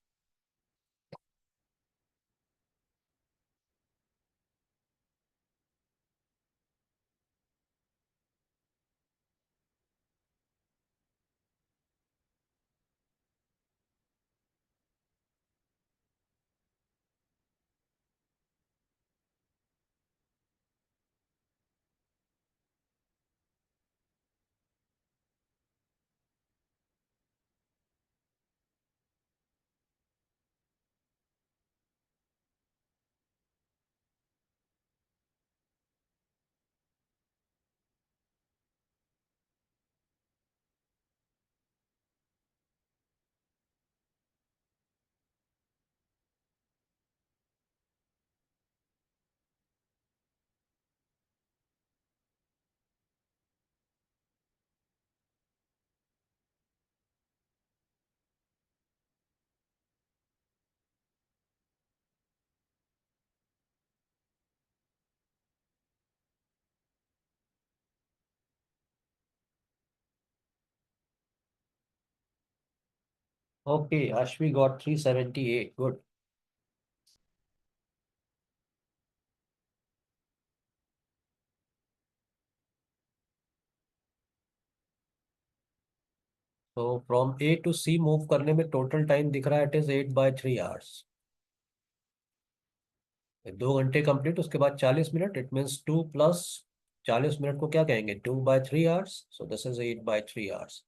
Okay, Ashvi got 378. Good. तो from A to C move करने में total time दिख रहा है, इट इज 8/3 आवर्स। 2 घंटे कंप्लीट, उसके बाद 40 मिनट, इट मीन्स 2 + 40 मिनट को क्या कहेंगे, 2/3 hours. So this is 8/3 hours.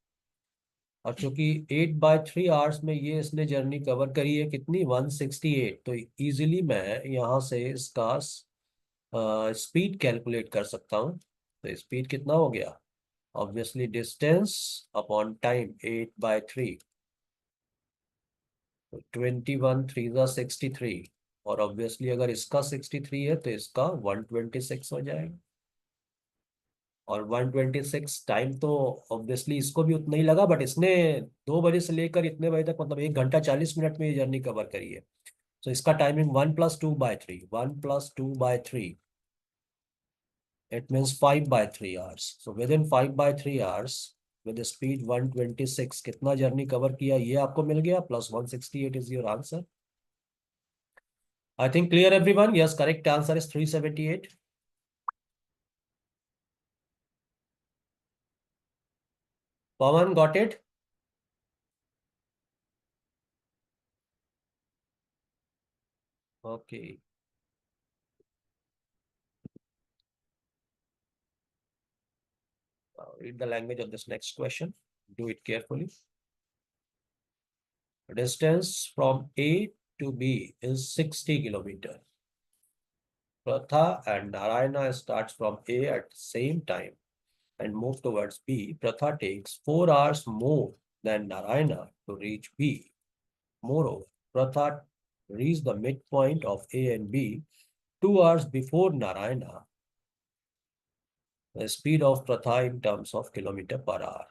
और चूंकि 8/3 आवर्स में ये इसने जर्नी कवर करी है कितनी, 168, तो इजीली मैं यहाँ से इसका स्पीड कैलकुलेट कर सकता हूँ। तो स्पीड कितना हो गया, ऑब्वियसली डिस्टेंस अपॉन टाइम, 8/3, 21 3 × 63, और ऑब्वियसली अगर इसका 63 है तो इसका 126 हो जाएगा। और 126 टाइम तो ऑब्वियसली इसको भी उतना ही लगा, बट इसने 2 बजे से लेकर इतने बजे तक, मतलब 1 घंटा 40 मिनट में ये जर्नी कवर करी है। तो इसका timing 1 + 2/3, 1 + 2/3, it means 5/3 hours. So within 5/3 hours with the speed 126 कितना जर्नी कवर किया ये आपको मिल गया, +168 is your answer. I think clear everyone. Yes, correct answer is 378. Pawan, got it? Okay. Read the language of this next question. Do it carefully. Distance from A to B is 60 kilometers. Pratha and Narayana starts from A at the same time and move towards B. Pratha takes 4 hours more than Narayana to reach B. Moreover, Pratha reached the midpoint of A and B 2 hours before Narayana. The speed of Pratha in terms of kilometer per hour.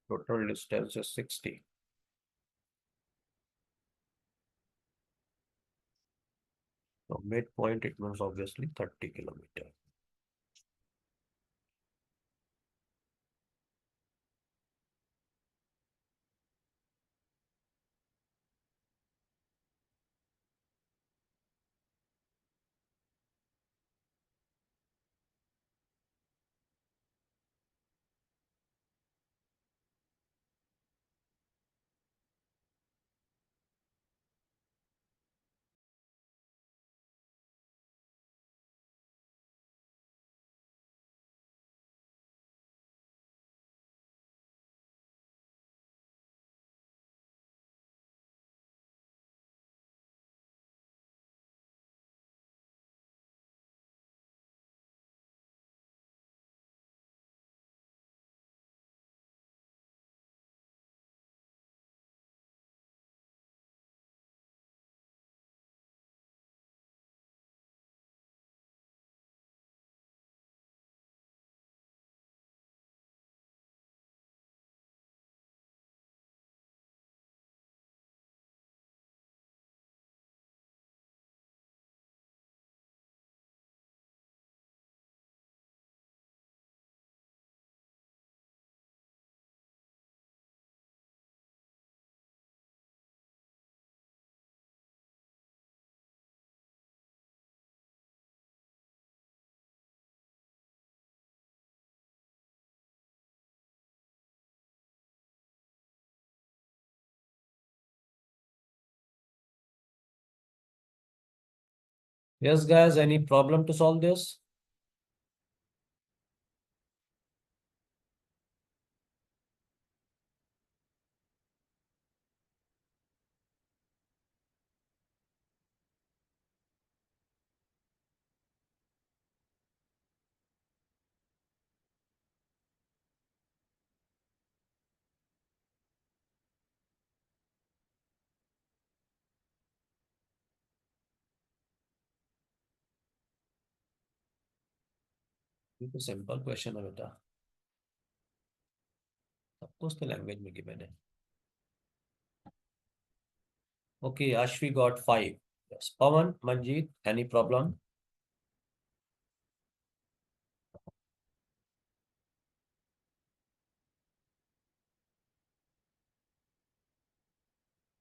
Total distance is 60. So midpoint it means obviously 30 kilometers. Yes, guys, any problem to solve this? ये तो simple question है बेटा, सब कुछ तो language में given है. Okay, Ashvi got 5. Yes. Pawan, Manjeet, any problem?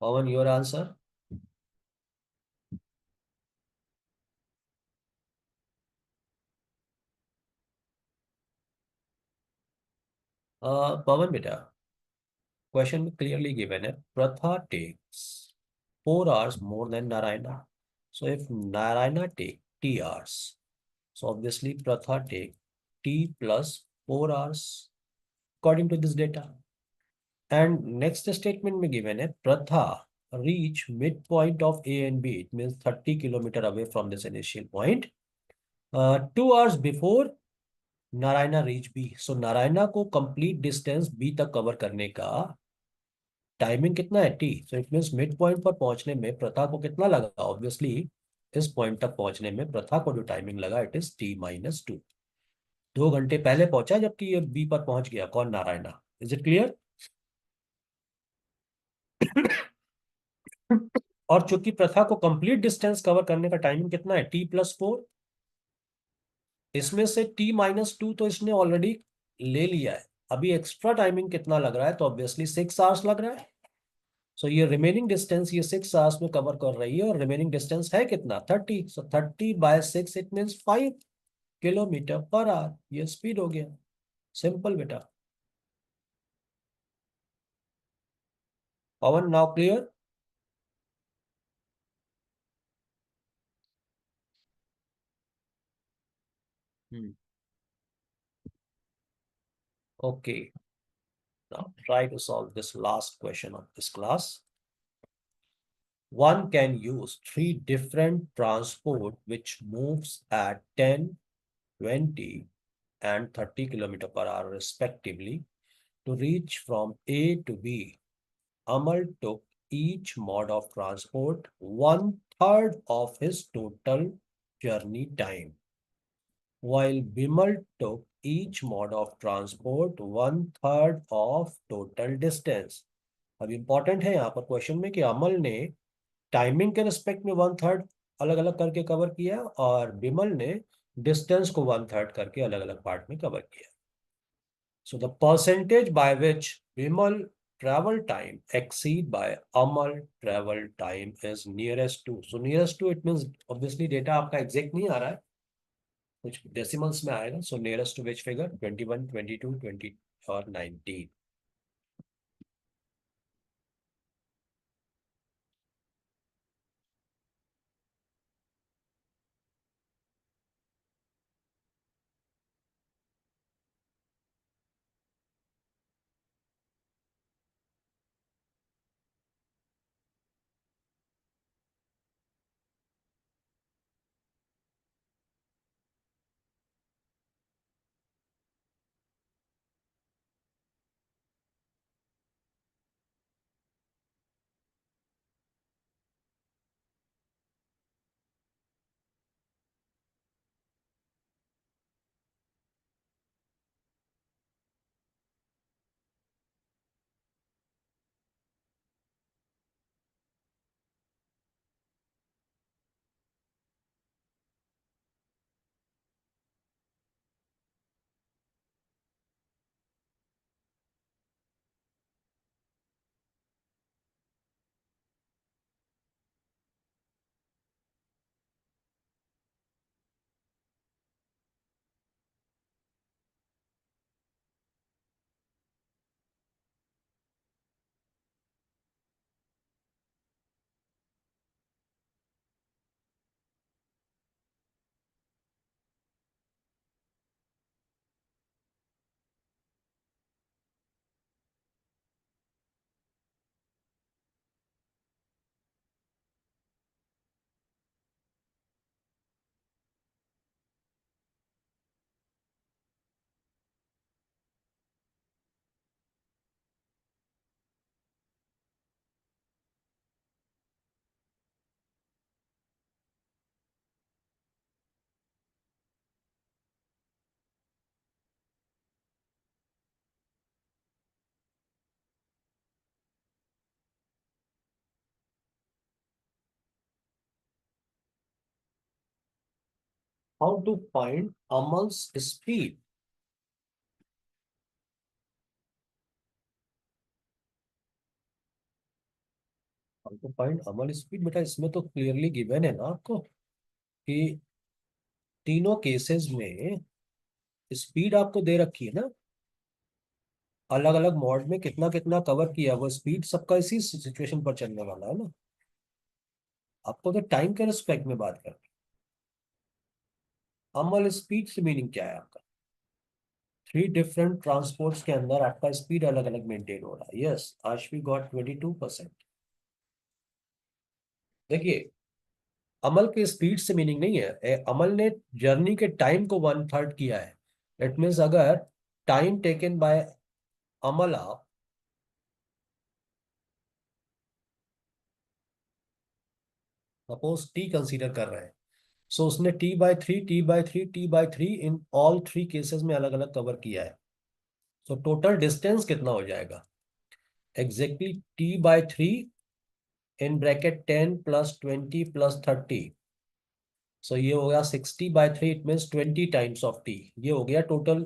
Pawan, your answer? Pawan beta, question clearly given है. Pratha takes 4 hours more than Narayana. So if Narayana take T hours, so obviously Pratha take T plus 4 hours according to this data. And next statement में given है Pratha reach midpoint of A and B. It means 30 kilometer away from this initial point. 2 hours before Narayana reach B. So Narayana को complete distance B तक cover करने का timing कितना है? T. So it means mid point पर पहुंचने में प्रथा को कितना लगा? ऑब्वियसली इस पॉइंट तक पहुंचने में प्रथा को जो टाइमिंग लगा इट इज टी माइनस 2. 2 घंटे पहले पहुंचा जबकि ये बी पर पहुंच गया, कौन? नारायणा। Is it clear? और चूंकि प्रथा को कंप्लीट डिस्टेंस कवर करने का टाइमिंग कितना है, T+4, इसमें से T-2 तो इसने ऑलरेडी ले लिया है, अभी एक्स्ट्रा टाइमिंग कितना लग रहा है, तो ऑब्वियसली 6 आवर्स लग रहा है। सो ये रिमेनिंग डिस्टेंस ये 6 आवर्स में कवर कर रही है, और रिमेनिंग डिस्टेंस है कितना? 30। So 30/6 it means 5 km/h। ये स्पीड हो गया। सिंपल बेटा। Pawan, now clear? Okay, now try to solve this last question of this class. One can use three different transport which moves at 10, 20, and 30 km/h respectively to reach from A to B. Amal took each mode of transport 1/3 of his total journey time, while Bimal took each mode of transport 1/3 of total distance. अब important है यहाँ पर question में कि अमल ने timing के respect में 1/3 अलग अलग करके कवर किया, और बिमल ने डिस्टेंस को 1/3 करके अलग अलग पार्ट में कवर किया। So the percentage by which Bimal travel time exceed by Amal travel time is nearest to. So nearest to it means obviously data आपका एग्जैक्ट नहीं आ रहा है, कुछ डेसिमल्स में आएगा। सो नियरेस्ट टू विच फिगर? 21, 22, 20 और 19। How to find Amal's speed? How to find Amal's speed? बेटा इसमें तो क्लियरली गिवन है ना आपको कि तीनों केसेस में स्पीड आपको दे रखी है ना, अलग अलग मोड में कितना कितना कवर किया, वो स्पीड सबका इसी सिचुएशन पर चलने वाला है ना। आपको तो टाइम के रिस्पेक्ट में बात करनी। अमल स्पीड से मीनिंग क्या है आपका? थ्री डिफरेंट ट्रांसपोर्ट्स के अंदर आपका स्पीड अलग अलग मेंटेन हो रहा है। Yes, Aashvi got 22%। देखिए, अमल के स्पीड से मीनिंग नहीं है, अमल ने जर्नी के टाइम को 1/3 किया है। इट मीन्स अगर टाइम टेकन बाय अमल आप सपोज टी कंसीडर कर रहे हैं, सो उसने T/3 T/3 T/3 in all 3 cases में अलग अलग कवर किया है। सो टोटल डिस्टेंस कितना हो जाएगा? Exactly T/3 in bracket 10 plus 20 plus 30। सो ये हो गया 60/3, it means 20 times of T. ये हो गया टोटल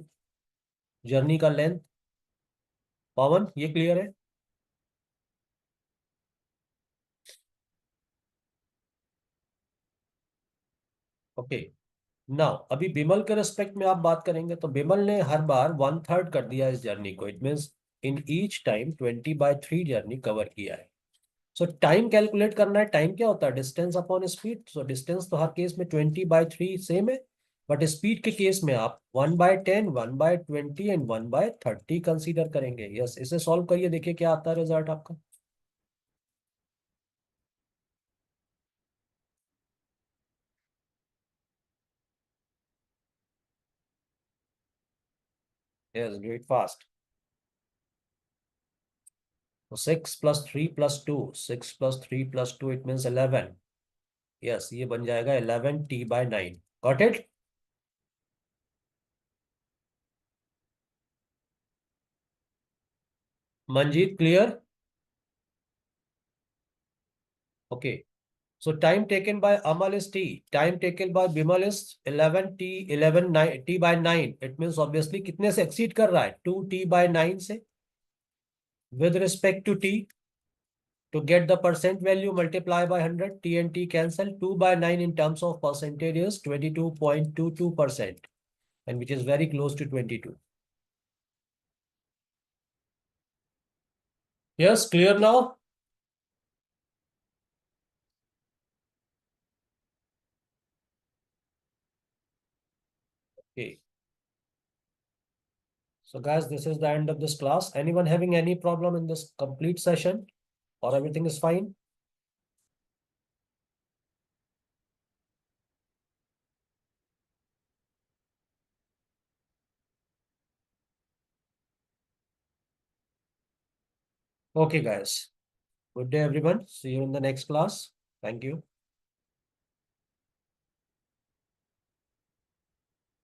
जर्नी का लेंथ। पवन, ये क्लियर है? ओके। नाउ अभी बिमल के रेस्पेक्ट में आप बात करेंगे तो बिमल ने हर बार 1/3 कर दिया इस जर्नी को। It means in each time 20/3 journey cover किया है। सो टाइम कैलकुलेट करना है। टाइम क्या होता है? Distance upon speed. So distance तो हर केस में 20/3 सेम है, बट स्पीड के केस में आप 1/10 1/20 एंड 1/30 कंसीडर करेंगे। यस, इसे सॉल्व करिए, देखिए क्या आता है रिजल्ट आपका। Yes, great fast. तो 6 + 3 + 2, 6 + 3 + 2 इट मीन्स 11। यस, ये बन जाएगा 11 T/9। Got it? Manjeet, clear? Okay. So time taken by Amal is T. Time taken by Bimal is 11 T, 11 T/9. It means obviously कितने से exceed कर रहा है? 2T/9 से। With respect to T, to get the percent value, multiply by 100. T and T cancel. 2/9 in terms of percentage is 22.22%, and which is very close to 22. Yes, clear now? Okay. So guys, this is the end of this class. Anyone having any problem in this complete session, or everything is fine? Okay, guys. Good day, everyone. See you in the next class. Thank you.